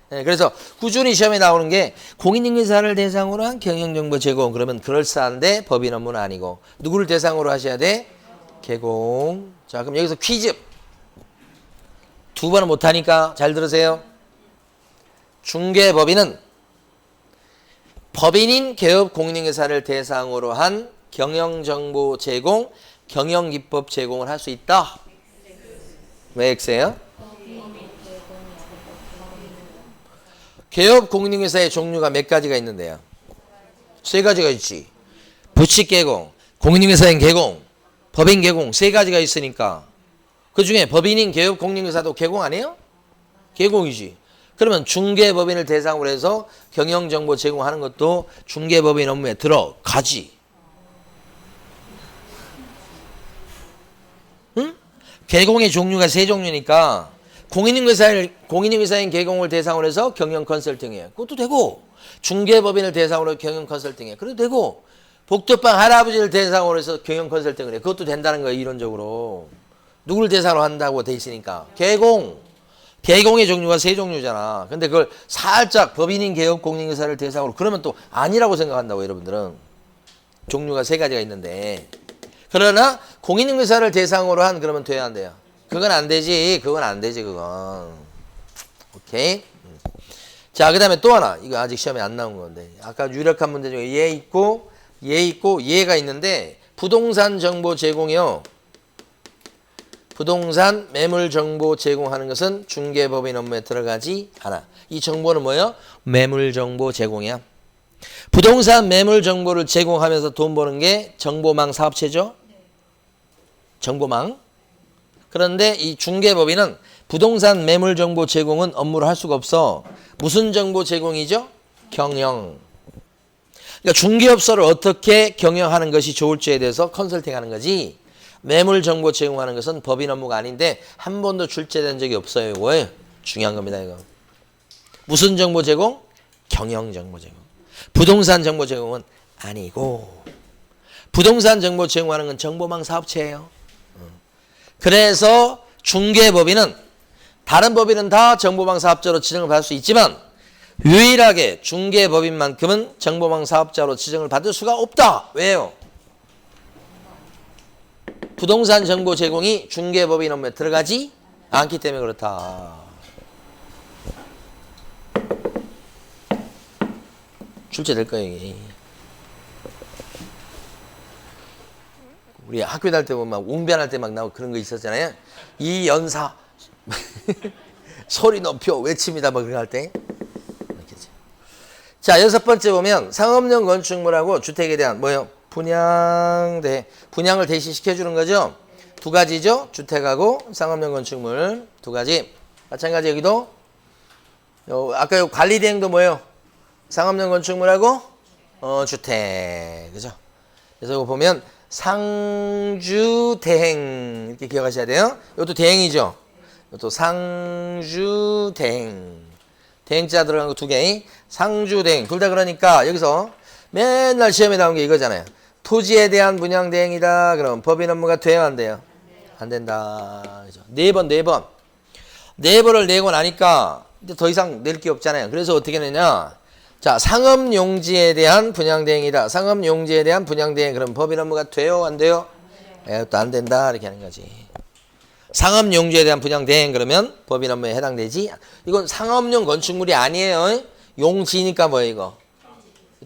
네, 그래서 꾸준히 시험에 나오는 게 공인중개사를 대상으로 한 경영정보 제공. 그러면 그럴싸한데 법인 업무는 아니고. 누구를 대상으로 하셔야 돼? 개공. 자, 그럼 여기서 퀴즈. 두 번은 못하니까 잘 들으세요. 중개법인은 법인인 개업 공인중개사를 대상으로 한 경영정보 제공, 경영기법 제공을 할 수 있다. 왜 X예요? 개업 공인중개사의 종류가 몇 가지가 있는데요? 세 가지가 있지. 부칙 개공, 공인중개사인 개공, 법인 개공 세 가지가 있으니까 그 중에 법인인 개업 공인중개사도 개공 아니에요? 개공이지. 그러면 중개법인을 대상으로 해서 경영정보 제공하는 것도 중개법인 업무에 들어가지. 응? 개공의 종류가 세 종류니까 공인중개사인 개공을 대상으로 해서 경영 컨설팅이에요. 그것도 되고 중개법인을 대상으로 경영 컨설팅이에요. 그래도 되고 복덕방 할아버지를 대상으로 해서 경영 컨설팅을 해요. 그것도 된다는 거예요. 이론적으로. 누구를 대상으로 한다고 돼 있으니까. 개공의 종류가 세 종류잖아. 근데 그걸 살짝 법인인 개업 공인중개사를 대상으로 그러면 또 아니라고 생각한다고 여러분들은. 종류가 세 가지가 있는데 그러나 공인중개사를 대상으로 한 그러면 돼야 안 돼요. 그건 안 되지. 그건 안 되지. 그건. 오케이. 자, 그 다음에 또 하나. 이거 아직 시험에 안 나온 건데 아까 유력한 문제 중에 얘 있고 얘가 있는데 부동산 정보 제공이요. 부동산 매물 정보 제공하는 것은 중개법인 업무에 들어가지 않아. 이 정보는 뭐예요? 매물 정보 제공이야. 부동산 매물 정보를 제공하면서 돈 버는 게 정보망 사업체죠? 정보망. 그런데 이 중개법인은 부동산 매물 정보 제공은 업무를 할 수가 없어. 무슨 정보 제공이죠? 경영. 그러니까 중개업소를 어떻게 경영하는 것이 좋을지에 대해서 컨설팅하는 거지. 매물 정보 제공하는 것은 법인 업무가 아닌데 한 번도 출제된 적이 없어요. 이거 중요한 겁니다. 이거. 무슨 정보 제공? 경영 정보 제공. 부동산 정보 제공은 아니고 부동산 정보 제공하는 건 정보망 사업체예요. 그래서 중개법인은 다른 법인은 다 정보망 사업자로 지정을 받을 수 있지만 유일하게 중개법인만큼은 정보망 사업자로 지정을 받을 수가 없다. 왜요? 부동산 정보 제공이 중개법인 업무에 들어가지 않기 때문에 그렇다. 출제될 거예요. 이게. 우리 학교 다닐 때 보면 막 웅변할 때 막 나오고 그런 거 있었잖아요. 이 연사 소리 높여 외칩니다. 뭐 그런 거 할 때. 자, 여섯 번째 보면 상업용 건축물하고 주택에 대한 뭐요? 분양을 대신시켜 주는 거죠. 두 가지죠. 주택하고 상업용 건축물 두 가지. 마찬가지 여기도 아까 관리대행도 뭐예요? 상업용 건축물하고 주택. 그죠? 그래서 이거 보면 상주대행 이렇게 기억하셔야 돼요. 이것도 대행이죠. 이것도 상주대행. 대행자 들어간 거 두 개. 상주대행. 둘 다 그러니까 여기서 맨날 시험에 나온 게 이거잖아요. 토지에 대한 분양대행이다. 그럼 법인 업무가 돼요? 안 돼요? 안 된다. 그죠? 네 번을 내고 나니까 이제 더 이상 낼 게 없잖아요. 그래서 어떻게 내냐? 자, 상업용지에 대한 분양대행이다. 상업용지에 대한 분양대행. 그럼 법인 업무가 돼요? 안 돼요? 또 안 된다. 이렇게 하는 거지. 상업용지에 대한 분양대행 그러면 법인 업무에 해당되지. 이건 상업용 건축물이 아니에요. 용지니까 뭐예요 이거?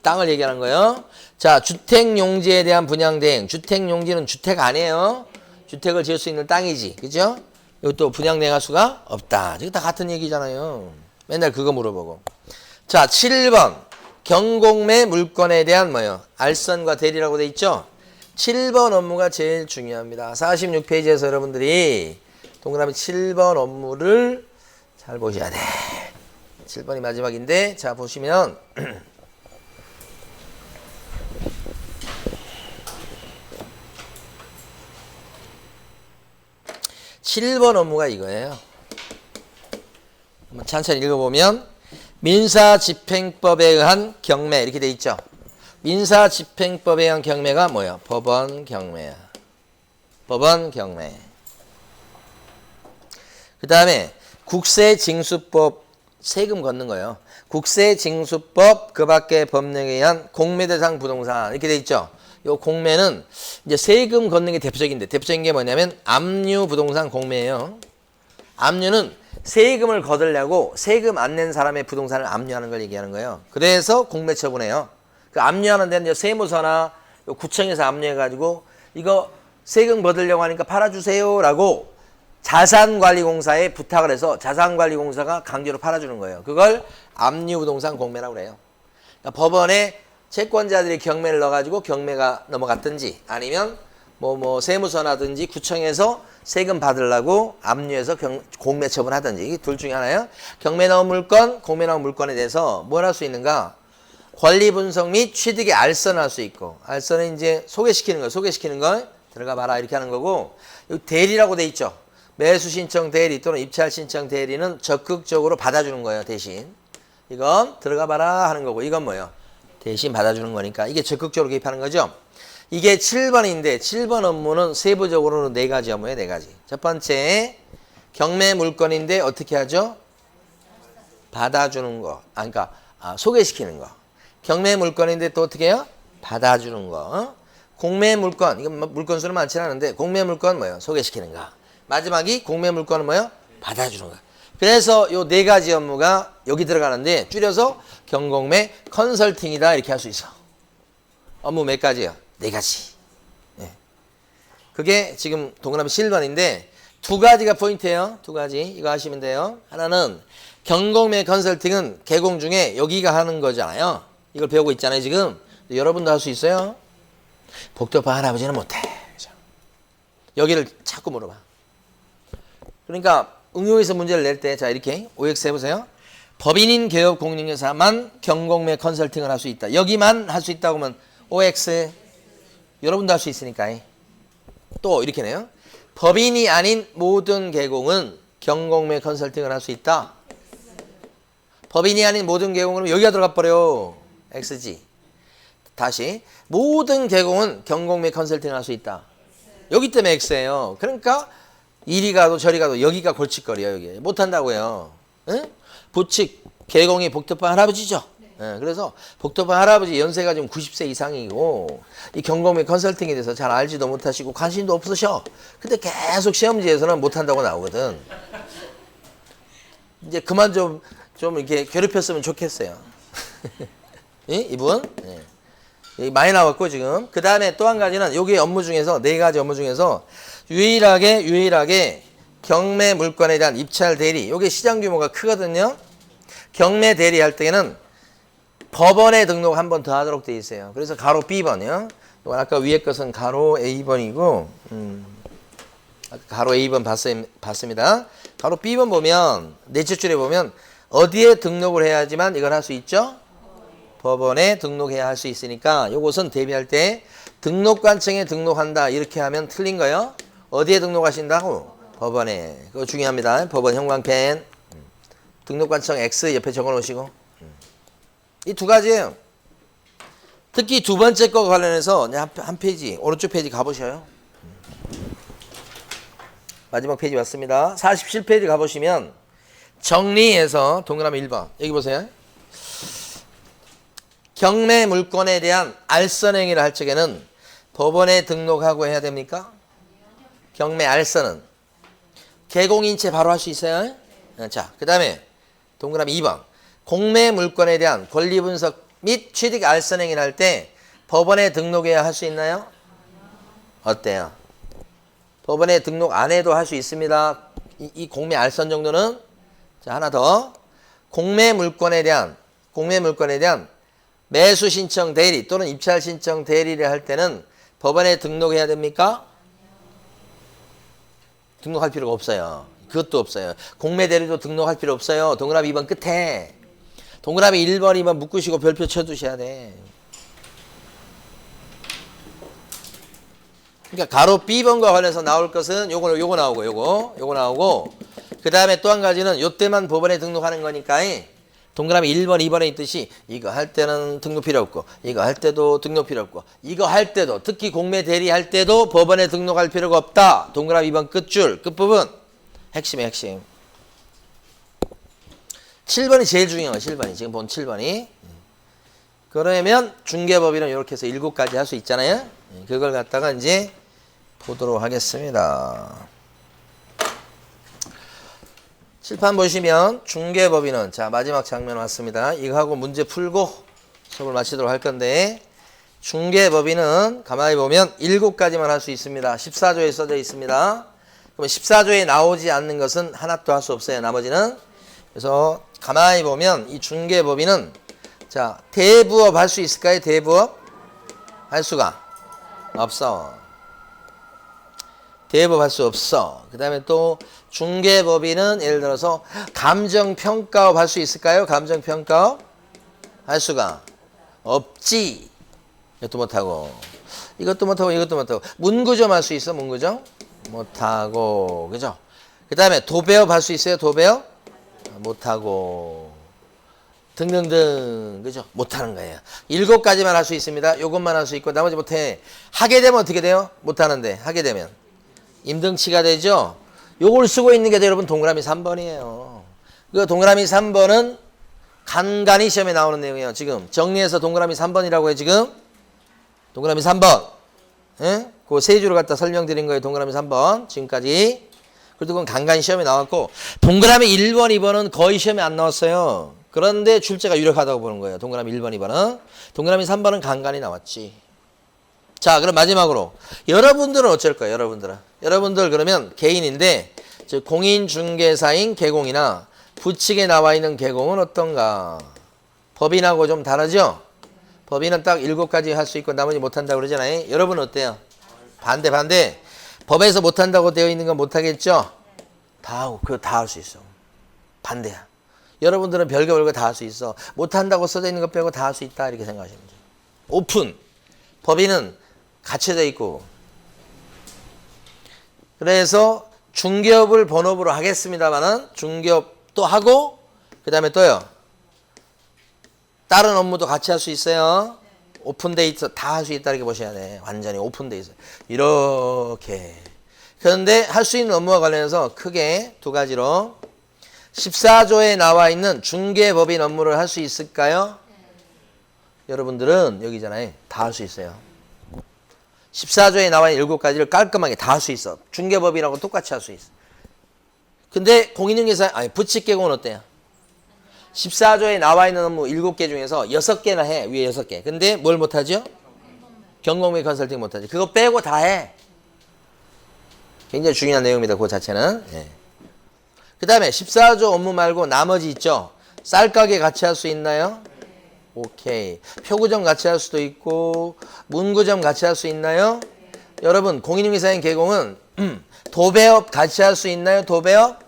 땅을 얘기하는 거예요. 자, 주택용지에 대한 분양대행. 주택용지는 주택 아니에요. 주택을 지을 수 있는 땅이지. 그죠? 이것도 분양대행할 수가 없다. 이거 다 같은 얘기잖아요. 맨날 그거 물어보고. 자, 7번. 경공매 물건에 대한 뭐예요? 알선과 대리라고 돼 있죠? 7번 업무가 제일 중요합니다. 46페이지에서 여러분들이 동그라미 7번 업무를 잘 보셔야 돼. 7번이 마지막인데, 자, 보시면. 7번 업무가 이거예요. 한번 천천히 읽어보면 민사집행법에 의한 경매 이렇게 돼 있죠. 민사집행법에 의한 경매가 뭐예요? 법원 경매야. 법원 경매. 그 다음에 국세징수법 세금 걷는 거예요. 국세징수법 그 밖의 법령에 의한 공매대상 부동산 이렇게 돼 있죠. 요 공매는 이제 세금 걷는 게 대표적인데 대표적인 게 뭐냐면 압류 부동산 공매예요. 압류는 세금을 거두려고 세금 안 낸 사람의 부동산을 압류하는 걸 얘기하는 거예요. 그래서 공매 처분해요. 그 압류하는 데는 이제 세무서나 구청에서 압류해가지고 이거 세금 거두려고 하니까 팔아주세요라고 자산관리공사에 부탁을 해서 자산관리공사가 강제로 팔아주는 거예요. 그걸 압류 부동산 공매라고 그래요. 그러니까 법원에 채권자들이 경매를 넣어가지고 경매가 넘어갔든지 아니면 뭐 세무서나든지 구청에서 세금 받으려고 압류해서 공매 처분하든지 이게 둘 중에 하나예요. 경매 나온 물건, 공매 나온 물건에 대해서 뭘 할 수 있는가? 권리 분석 및 취득의 알선을 할 수 있고 알선은 이제 소개시키는 거 들어가 봐라 이렇게 하는 거고 여기 대리라고 돼 있죠. 매수 신청 대리 또는 입찰 신청 대리는 적극적으로 받아주는 거예요. 대신 이건 들어가 봐라 하는 거고 이건 뭐예요? 대신 받아주는 거니까 이게 적극적으로 개입하는 거죠. 이게 7번인데 7번 업무는 세부적으로는 4가지 업무예요. 4가지. 첫 번째 경매 물건인데 어떻게 하죠? 받아주는 거. 그러니까 소개시키는 거. 경매 물건인데 또 어떻게 해요? 받아주는 거. 공매 물건. 이건 물건 수는 많지는 않은데 공매 물건 뭐예요? 소개시키는 거. 마지막이 공매 물건은 뭐예요? 받아주는 거. 그래서 요 4가지 업무가 여기 들어가는데 줄여서 경공매 컨설팅이다 이렇게 할 수 있어. 업무 몇 가지요? 4가지. 네. 그게 지금 동그라미 7번인데 2가지가 포인트예요. 2가지. 이거 하시면 돼요. 하나는 경공매 컨설팅은 개공 중에 여기가 하는 거잖아요. 이걸 배우고 있잖아요. 지금. 여러분도 할 수 있어요. 복덕파 할아버지는 못해. 여기를 자꾸 물어봐. 그러니까 응용해서 문제를 낼 때 자 이렇게 OX 해보세요. 법인인 개업 공인중개사만 경공매 컨설팅을 할 수 있다. 여기만 할 수 있다고 하면 OX 여러분도 할 수 있으니까 또 이렇게 네요. 법인이 아닌 모든 개공은 경공매 컨설팅을 할 수 있다. 법인이 아닌 모든 개공은 여기가 들어가 버려. XG. 다시 모든 개공은 경공매 컨설팅을 할 수 있다. 여기 때문에 X예요. 그러니까 이리 가도 저리 가도 여기가 골칫거리야. 여기 못한다고요. 응? 부칙 개공이 복덕파 할아버지죠. 네. 그래서 복덕파 할아버지 연세가 지금 90세 이상이고 이 경공매 컨설팅에 대해서 잘 알지도 못하시고 관심도 없으셔. 근데 계속 시험지에서는 못한다고 나오거든. 이제 그만 좀 이렇게 괴롭혔으면 좋겠어요. 예? 이분? 네. 많이 나왔고 지금 그 다음에 또 한 가지는 여기 업무 중에서 4가지 업무 중에서 유일하게 경매 물건에 대한 입찰 대리 이게 시장 규모가 크거든요. 경매 대리할 때는 법원에 등록 한 번 더 하도록 돼 있어요. 그래서 가로 B번이요. 이건 아까 위에 것은 가로 A번이고 가로 A번 봤습니다. 가로 B번 보면 넷째 줄에 보면 어디에 등록을 해야지만 이걸 할 수 있죠? 법원에 등록해야 할 수 있으니까 이것은 대비할 때 등록관청에 등록한다 이렇게 하면 틀린 거예요. 어디에 등록하신다고? 법원에. 그거 중요합니다. 법원 형광펜. 등록관청 X 옆에 적어놓으시고. 이 2가지예요. 특히 2번째 거 관련해서 한 페이지 오른쪽 페이지 가보셔요. 마지막 페이지 왔습니다. 47페이지 가보시면 정리해서 동그라미 1번 여기 보세요. 경매 물건에 대한 알선행위를 할 적에는 법원에 등록하고 해야 됩니까? 경매 알선은 개공인체 바로 할 수 있어요. 자, 그 다음에 동그라미 2번 공매 물건에 대한 권리 분석 및 취득 알선행위를 할 때 법원에 등록해야 할 수 있나요? 어때요? 법원에 등록 안 해도 할 수 있습니다. 이 공매 알선 정도는. 자, 하나 더. 공매 물건에 대한 매수 신청 대리 또는 입찰 신청 대리를 할 때는 법원에 등록해야 됩니까? 등록할 필요가 없어요. 그것도 없어요. 공매 대리도 등록할 필요 없어요. 동그라미 2번 끝에. 동그라미 1번, 2번 묶으시고 별표 쳐두셔야 돼. 그러니까 가로 B번과 관련해서 나올 것은 요거 나오고 그 다음에 또 한 가지는 요때만 법원에 등록하는 거니까 동그라미 1번, 2번에 있듯이 이거 할 때는 등록 필요 없고 이거 할 때도 등록 필요 없고 이거 할 때도 특히 공매 대리 할 때도 법원에 등록할 필요가 없다. 동그라미 2번 끝줄, 끝부분. 핵심이에요, 핵심. 7번이 제일 중요해요. 7번이. 지금 본 7번이. 그러면 중개법인은 이렇게 해서 7가지 할 수 있잖아요. 그걸 갖다가 이제 보도록 하겠습니다. 칠판 보시면 중개법인은 자 마지막 장면 왔습니다. 이거 하고 문제 풀고 수업을 마치도록 할 건데 중개법인은 가만히 보면 7가지만 할 수 있습니다. 14조에 써져 있습니다. 그러면 14조에 나오지 않는 것은 하나도 할 수 없어요. 나머지는. 그래서 가만히 보면 이 중개법인은 자 대부업 할 수 있을까요? 대부업? 할 수가 없어. 대부업 할 수 없어. 그 다음에 또 중개법인은 예를 들어서 감정평가업 할 수 있을까요? 감정평가업? 할 수가 없지. 이것도 못하고 이것도 못하고 이것도 못하고 문구점 할 수 있어? 문구점? 못하고. 그죠? 그 다음에 도배업 할 수 있어요? 도배업? 못하고 등등등. 그죠? 못하는 거예요. 7가지만 할 수 있습니다. 요것만 할 수 있고 나머지 못해. 하게 되면 어떻게 돼요? 못하는데 하게 되면 임등치가 되죠? 요걸 쓰고 있는 게 여러분 동그라미 3번이에요. 그 동그라미 3번은 간간히 시험에 나오는 내용이에요. 지금 정리해서 동그라미 3번이라고 해. 지금 동그라미 3번. 예? 그 세 줄을 갖다 설명드린 거예요. 동그라미 3번 지금까지. 그래도 그건 간간히 시험에 나왔고 동그라미 1번, 2번은 거의 시험에 안 나왔어요. 그런데 출제가 유력하다고 보는 거예요. 동그라미 1번, 2번은. 동그라미 3번은 간간히 나왔지. 자, 그럼 마지막으로 여러분들은 어쩔 거예요? 여러분들 그러면 개인인데 즉 공인중개사인 개공이나 부칙에 나와 있는 개공은 어떤가? 법인하고 좀 다르죠? 법인은 딱 7가지 할 수 있고 나머지 못한다고 그러잖아요. 여러분은 어때요? 반대. 법에서 못한다고 되어 있는 건 못하겠죠? 그거 다 할 수 있어. 반대야. 여러분들은 별거 다 할 수 있어. 못한다고 써져 있는 것 빼고 다 할 수 있다. 이렇게 생각하시면 돼요. 오픈. 법인은 갇혀져 있고. 그래서 중개업을 본업으로 하겠습니다만은 중개업도 하고 그 다음에 또요. 다른 업무도 같이 할 수 있어요. 오픈돼 있어. 다 할 수 있다 이렇게 보셔야 돼. 완전히 오픈돼 있어요. 이렇게. 그런데 할 수 있는 업무와 관련해서 크게 2가지로 14조에 나와 있는 중개법인 업무를 할 수 있을까요? 여러분들은 여기잖아요. 다 할 수 있어요. 14조에 나와 있는 7가지를 깔끔하게 다 할 수 있어. 중개법인하고 똑같이 할 수 있어. 근데 공인중개사 부칙개공은 어때요? 14조에 나와 있는 업무 7개 중에서 6개나 해. 위에 6개. 근데 뭘 못하죠? 경공매 컨설팅 못하지. 그거 빼고 다 해. 굉장히 중요한 내용입니다. 그 자체는. 예. 그 다음에 14조 업무 말고 나머지 있죠? 쌀가게 같이 할 수 있나요? 오케이. 표구점 같이 할 수도 있고 문구점 같이 할 수 있나요? 여러분 공인중개사인 개공은 도배업 같이 할 수 있나요? 도배업?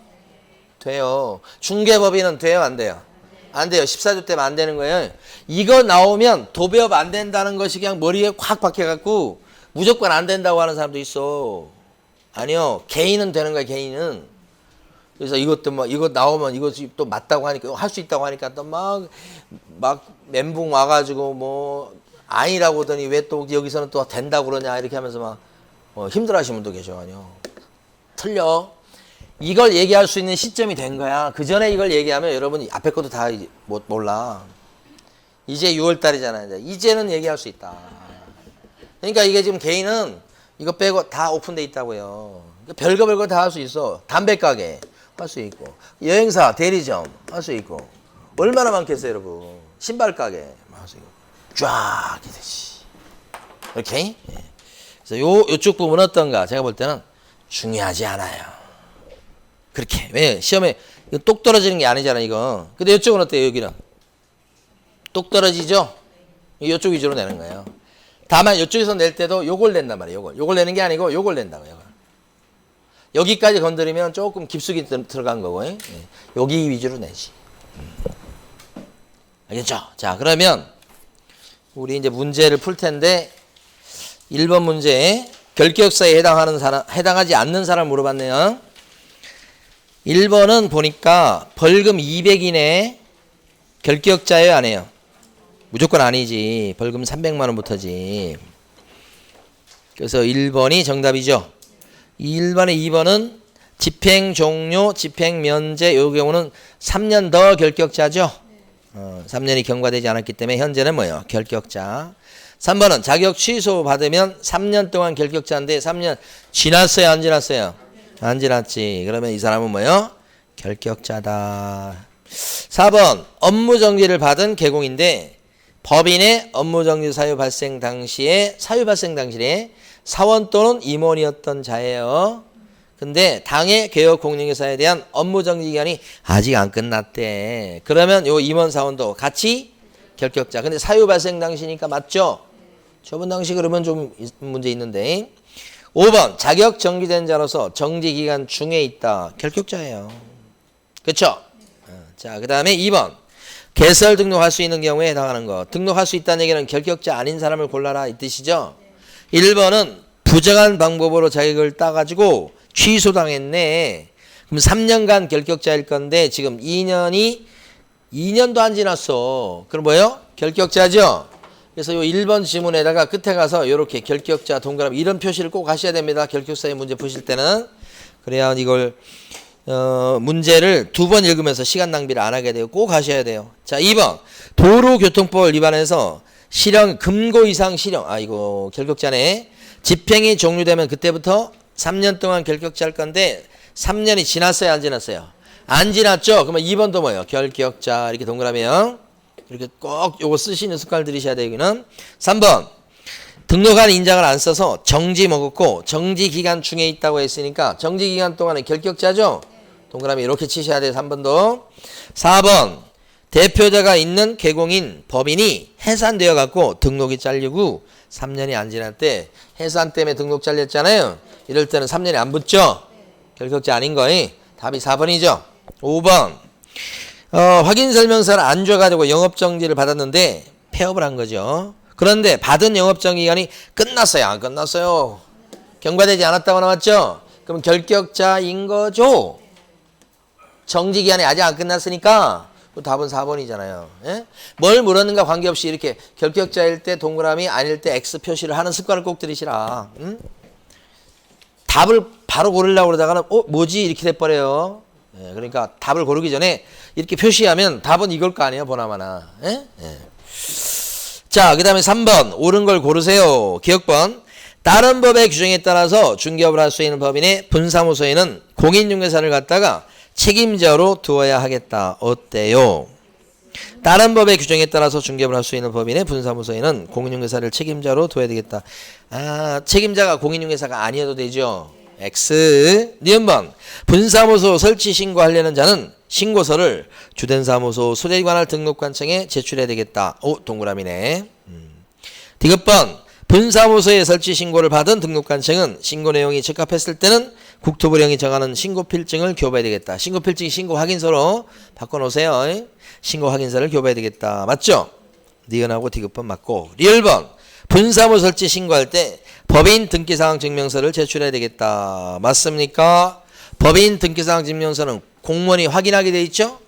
돼요. 중개법인은 돼요? 안 돼요? 안 돼요. 14조 때문에 안 되는 거예요. 이거 나오면 도배업 안 된다는 것이 그냥 머리에 확 박혀갖고 무조건 안 된다고 하는 사람도 있어. 아니요. 개인은 되는 거야. 개인은. 그래서 이것도 뭐 이거 나오면 이것이 또 맞다고 하니까 할 수 있다고 하니까 또 막 멘붕 와가지고 뭐 아니라고 하더니 왜 또 여기서는 또 된다고 그러냐 이렇게 하면서 막 힘들어하시는 분도 계셔. 아니요. 틀려. 이걸 얘기할 수 있는 시점이 된 거야. 그 전에 이걸 얘기하면 여러분이 앞에 것도 다 몰라. 이제 6월달이잖아요. 이제는 얘기할 수 있다. 그러니까 이게 지금 개인은 이거 빼고 다 오픈돼 있다고요. 별거 다 할 수 있어. 담배 가게 할 수 있고 여행사 대리점 할 수 있고 얼마나 많겠어요, 여러분. 신발 가게 쫙 되지. 오케이. 그래서 요쪽 부분 어떤가? 제가 볼 때는 중요하지 않아요. 그렇게. 왜? 시험에 이거 똑 떨어지는 게 아니잖아, 이거. 근데 이쪽은 어때요, 여기는? 똑 떨어지죠? 이쪽 위주로 내는 거예요. 다만 이쪽에서 낼 때도 요걸 낸단 말이에요, 요걸 내는 게 아니고 요걸 낸다고요, 요걸. 여기까지 건드리면 조금 깊숙이 들어간 거고, 여기 위주로 내지. 알겠죠? 자, 그러면 우리 이제 문제를 풀 텐데 1번 문제 결격사에 해당하지 않는 사람 물어봤네요. 1번은 보니까 벌금 200이네. 결격자예요, 안 해요? 무조건 아니지. 벌금 300만 원부터지. 그래서 1번이 정답이죠. 1번에 2번은 집행 종료, 집행 면제, 요 경우는 3년 더 결격자죠. 3년이 경과되지 않았기 때문에 현재는 뭐예요? 결격자. 3번은 자격 취소 받으면 3년 동안 결격자인데 3년 지났어요? 안 지났어요? 안 지났지. 그러면 이 사람은 뭐예요? 결격자다. 4번 업무정지를 받은 개공인데 법인의 업무정지 사유 발생 당시에 사원 또는 임원이었던 자예요. 근데 당의 개업 공인중개사에 대한 업무정지 기간이 아직 안 끝났대. 그러면 요 임원 사원도 같이 결격자. 근데 사유 발생 당시니까 맞죠? 저번 당시 그러면 좀 문제 있는데. 5번 자격 정지된 자로서 정지 기간 중에 있다. 결격자예요. 그렇죠? 자, 그 다음에 2번 개설 등록할 수 있는 경우에 해당하는 거. 등록할 수 있다는 얘기는 결격자 아닌 사람을 골라라 이 뜻이죠. 1번은 부정한 방법으로 자격을 따가지고 취소당했네. 그럼 3년간 결격자일 건데 지금 2년도 안 지났어. 그럼 뭐예요? 결격자죠? 그래서 요 1번 지문에다가 끝에 가서 요렇게 결격자 동그라미 이런 표시를 꼭 하셔야 됩니다. 결격사의 문제 푸실 때는. 그래야 이걸 문제를 2번 읽으면서 시간 낭비를 안 하게 돼요. 꼭 하셔야 돼요. 자, 2번 도로교통법을 위반해서 금고 이상 실형. 이거 결격자네. 집행이 종료되면 그때부터 3년 동안 결격자 할 건데 3년이 지났어요? 안 지났어요? 안 지났죠? 그러면 2번도 뭐예요? 결격자. 이렇게 동그라미요. 이렇게 꼭 요거 쓰시는 습관을 들이셔야 돼요. 여기는. 3번 등록한 인장을 안 써서 정지 먹었고 정지 기간 중에 있다고 했으니까 정지 기간 동안에 결격자죠? 동그라미 이렇게 치셔야 돼요. 3번도. 4번 대표자가 있는 개공인 법인이 해산되어 갖고 등록이 잘리고 3년이 안 지날 때 해산 때문에 등록 잘렸잖아요. 이럴 때는 3년이 안 붙죠? 결격자 아닌 거이. 답이 4번이죠. 5번 확인 설명서를 안 줘가지고 영업정지를 받았는데 폐업을 한 거죠. 그런데 받은 영업정지 기간이 끝났어요? 안 끝났어요? 경과되지 않았다고 나왔죠? 그럼 결격자인 거죠? 정지 기간이 아직 안 끝났으니까 답은 4번이잖아요. 예? 뭘 물었는가 관계없이 이렇게 결격자일 때 동그라미 아닐 때 X 표시를 하는 습관을 꼭 들이시라. 응? 답을 바로 고르려고 그러다가는 뭐지? 이렇게 돼버려요. 예, 그러니까 답을 고르기 전에 이렇게 표시하면 답은 이걸 거 아니에요? 보나마나. 예? 예. 자, 그 다음에 3번 옳은 걸 고르세요. 기억번 다른 법의 규정에 따라서 중개업을 할 수 있는 법인의 분사무소에는 공인중개사를 갖다가 책임자로 두어야 하겠다. 어때요? 다른 법의 규정에 따라서 중개업을 할 수 있는 법인의 분사무소에는 공인중개사를 책임자로 둬야 되겠다. 책임자가 공인중개사가 아니어도 되죠. X. 니은번 분사무소 설치 신고하려는 자는 신고서를 주된 사무소 수대관할 등록관청에 제출해야 되겠다. 동그라미네. 디귿번 분사무소에 설치 신고를 받은 등록관청은 신고 내용이 적합했을 때는 국토부령이 정하는 신고필증을 교부해야 되겠다. 신고필증 신고 확인서로 바꿔놓으세요. 신고 확인서를 교부해야 되겠다. 맞죠? 니은하고 디귿번 맞고. 리을번 분사무 설치 신고할 때 법인 등기사항 증명서를 제출해야 되겠다. 맞습니까? 법인 등기사항 증명서는 공무원이 확인하게 돼 있죠?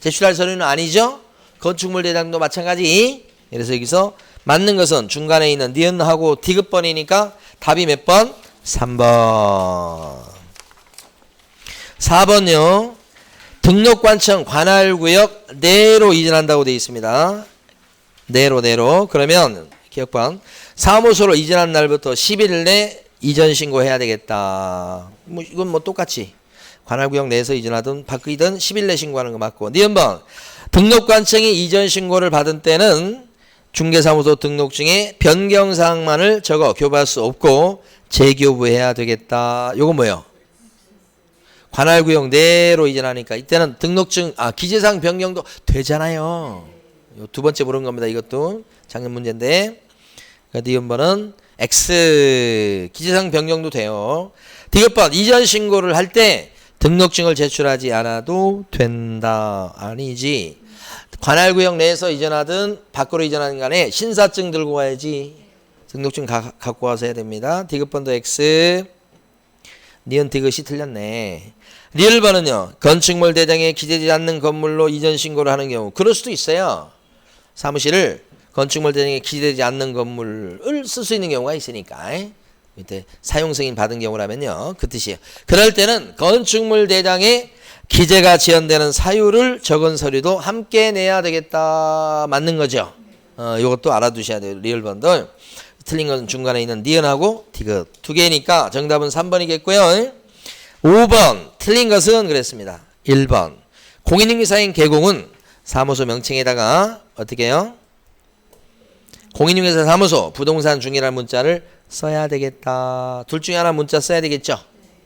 제출할 서류는 아니죠? 건축물 대장도 마찬가지. 그래서 여기서 맞는 것은 중간에 있는 니은하고 디귿번이니까 답이 몇 번? 3번. 4번요. 등록관청 관할구역 내로 이전한다고 되어 있습니다. 내로. 그러면 기억번 사무소로 이전한 날부터 10일 내 이전 신고해야 되겠다. 이건 똑같이 관할구역 내에서 이전하든 바뀌든 10일 내 신고하는 거 맞고. 니은번 등록관청이 이전 신고를 받은 때는 중개사무소 등록증에 변경사항만을 적어 교부할 수 없고 재교부해야 되겠다. 요거 뭐예요? 관할구역 내로 이전하니까 이때는 등록증 기재사항 변경도 되잖아요. 요 두 번째 물은 겁니다. 이것도 작년 문제인데 니은번은 X 기재사항 변경도 돼요. 디귿번 이전 신고를 할 때 등록증을 제출하지 않아도 된다. 아니지. 관할구역 내에서 이전하든 밖으로 이전하든 간에 신사증 들고 와야지. 등록증 갖고 와서 해야 됩니다. 디귿번도 X. 니은 디귿이 틀렸네. 리을번은요. 건축물 대장에 기재되지 않는 건물로 이전 신고를 하는 경우. 그럴 수도 있어요. 사무실을 건축물 대장에 기재되지 않는 건물을 쓸 수 있는 경우가 있으니까. 밑에 사용승인 받은 경우라면요. 그 뜻이에요. 그럴 때는 건축물 대장에 기재가 지연되는 사유를 적은 서류도 함께 내야 되겠다. 맞는 거죠. 이것도 알아두셔야 돼요. 리을번들. 틀린 건 중간에 있는 니은하고 디귿 두 개니까 정답은 3번이겠고요. 5번 틀린 것은 그랬습니다. 1번 공인중개사인 개공은 사무소 명칭에다가 어떻게 해요? 공인중개사 사무소 부동산 중개라는 문자를 써야 되겠다. 둘 중에 하나 문자 써야 되겠죠.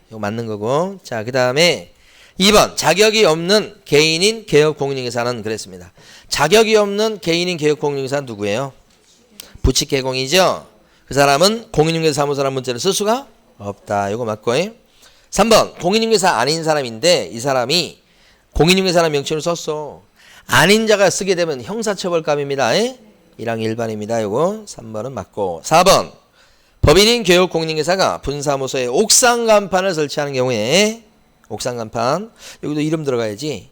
이거 맞는 거고. 자, 그 다음에 2번 자격이 없는 개인인 개업공인중개사는 그랬습니다. 자격이 없는 개인인 개업공인중개사는 누구예요? 부칙개공이죠. 그 사람은 공인중개사 사무소라는 문자를 쓸 수가 없다. 이거 맞고. 3번 공인중개사 아닌 사람인데 이 사람이 공인중개사라는 명칭을 썼어. 아닌 자가 쓰게 되면 형사처벌감입니다. 1항 1반입니다. 이거 3번은 맞고. 4번 법인인 교육공인중개사가 분사무소에 옥상 간판을 설치하는 경우에 옥상 간판 여기도 이름 들어가야지.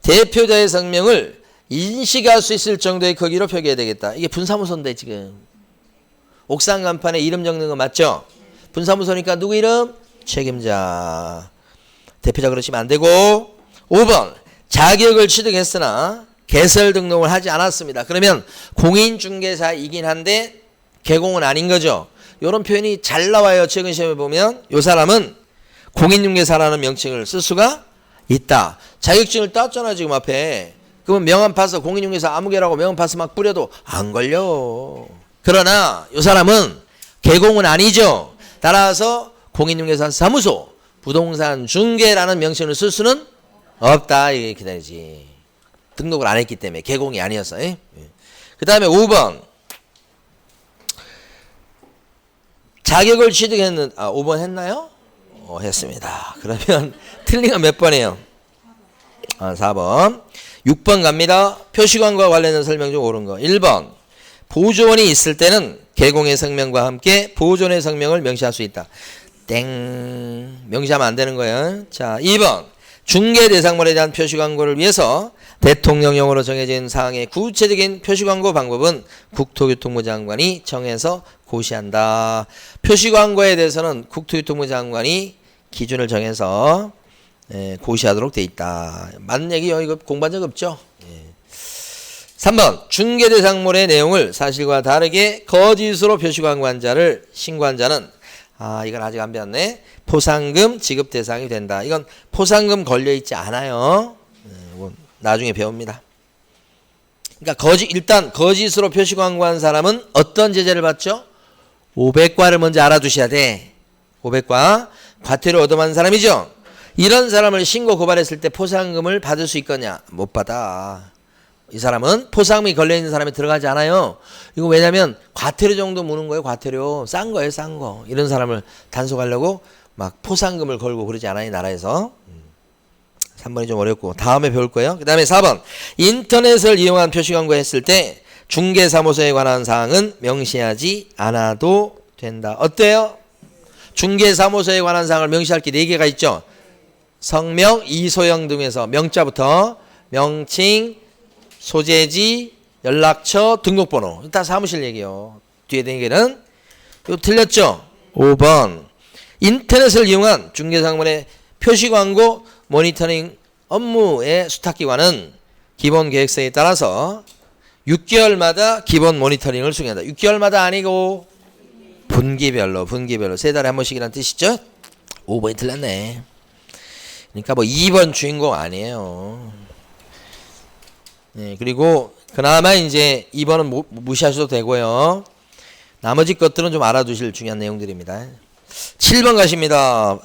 대표자의 성명을 인식할 수 있을 정도의 크기로 표기해야 되겠다. 이게 분사무소인데 지금 옥상 간판에 이름 적는 거 맞죠? 분사무소니까 누구 이름? 책임자. 대표자 그러시면 안 되고. 5번 자격을 취득했으나 개설 등록을 하지 않았습니다. 그러면 공인중개사이긴 한데 개공은 아닌 거죠. 이런 표현이 잘 나와요. 최근 시험에 보면 이 사람은 공인중개사라는 명칭을 쓸 수가 있다. 자격증을 땄잖아 지금 앞에. 그러면 명함 파서 공인중개사 아무개라고 명함 파서 막 뿌려도 안 걸려. 그러나 이 사람은 개공은 아니죠. 따라서 공인중개사 사무소 부동산 중개라는 명칭을 쓸 수는 없다. 이게 기다리지. 등록을 안 했기 때문에 개공이 아니었어. 그 다음에 5번 자격을 취득했는 5번 했나요? 했습니다. 그러면 틀린 건 몇 번이에요? 4번. 6번 갑니다. 표시광과 관련된 설명 중 옳은 거. 1번 보조원이 있을 때는 개공의 성명과 함께 보조원의 성명을 명시할 수 있다. 땡. 명시하면 안 되는 거예요. 자, 2번 중개 대상물에 대한 표시광고를 위해서 대통령령으로 정해진 사항의 구체적인 표시광고 방법은 국토교통부 장관이 정해서 고시한다. 표시광고에 대해서는 국토교통부 장관이 기준을 정해서 고시하도록 돼 있다. 맞는 얘기요. 이거 공부한 적 없죠? 3번 중개 대상물의 내용을 사실과 다르게 거짓으로 표시광고한 자를 신고한 자는 이건 아직 안 배웠네. 포상금 지급 대상이 된다. 이건 포상금 걸려있지 않아요. 나중에 배웁니다. 그러니까 일단 거짓으로 표시광고한 사람은 어떤 제재를 받죠? 500과를 먼저 알아두셔야 돼. 500과 과태료 얻어맞는 사람이죠. 이런 사람을 신고 고발했을 때 포상금을 받을 수 있거냐? 못 받아. 이 사람은 포상금이 걸려있는 사람이 들어가지 않아요. 이거 왜냐면 과태료 정도 무는 거예요. 과태료. 싼 거예요. 싼 거. 이런 사람을 단속하려고 막 포상금을 걸고 그러지 않아요. 나라에서. 3번이 좀 어렵고 다음에 배울 거예요. 그 다음에 4번 인터넷을 이용한 표시광고 했을 때 중개사무소에 관한 사항은 명시하지 않아도 된다. 어때요? 중개사무소에 관한 사항을 명시할 게 4개가 있죠. 성명, 이소영 등에서 명자부터 명칭, 소재지, 연락처, 등록번호. 다 사무실 얘기요. 뒤에 4개는 이거 틀렸죠? 5번 인터넷을 이용한 중개사무소의 표시광고 모니터링 업무의 수탁기관은 기본계획서에 따라서 6개월마다 기본 모니터링을 수행한다. 6개월마다 아니고 분기별로 3달에 한 번씩이라는 뜻이죠. 5번이 틀렸네. 그러니까 뭐 2번 주인공 아니에요. 예, 그리고 그나마 이제 2번은 무시하셔도 되고요. 나머지 것들은 좀 알아두실 중요한 내용들입니다. 7번 가십니다.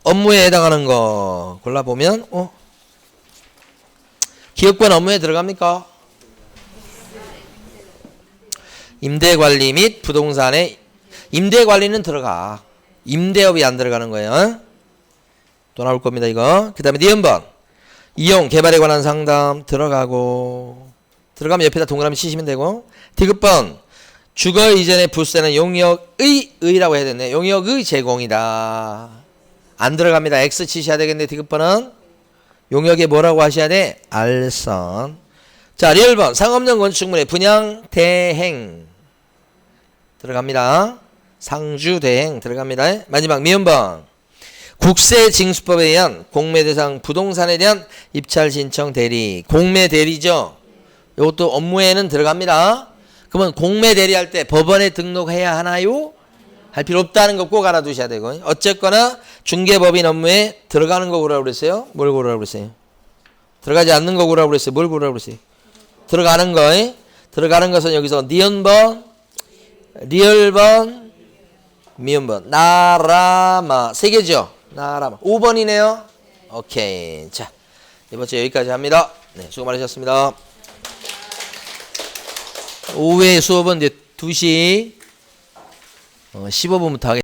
업무에 해당하는 거 골라보면 기업권 업무에 들어갑니까? 임대관리 및 부동산의 임대관리는 들어가. 임대업이 안 들어가는 거예요. 또 나올 겁니다 이거. 그 다음에 니은번 이용 개발에 관한 상담 들어가고, 들어가면 옆에다 동그라미 치시면 되고. 디귿번 주거 이전의 부세는 용역의 의라고 해야 되네. 용역의 제공이다. 안 들어갑니다. X 치셔야 되겠네. 디귿번은 용역에 뭐라고 하셔야 돼? 알선. 자, 리얼번 상업용 건축물의 분양 대행 들어갑니다. 상주 대행 들어갑니다. 마지막 미음번 국세징수법에 의한 공매대상 부동산에 대한 입찰 신청 대리. 공매 대리죠. 이것도 업무에는 들어갑니다. 그러면 공매 대리할 때 법원에 등록해야 하나요? 할 필요 없다는 거 꼭 알아두셔야 되고. 어쨌거나 중개법인 업무에 들어가는 거 고르라고 그랬어요? 뭘 고르라고 그랬어요? 들어가지 않는 거 고르라고 그랬어요? 뭘 고르라고 그랬어요? 들어가는 거. 들어가는 것은 여기서 니은번, 리얼번, 미음번, 나라마. 세 개죠? 나라마. 5번이네요. 오케이. 자, 이번 주 여기까지 합니다. 네, 수고 많으셨습니다. 오후에 수업은 이제 2시 15분부터 하겠습니다.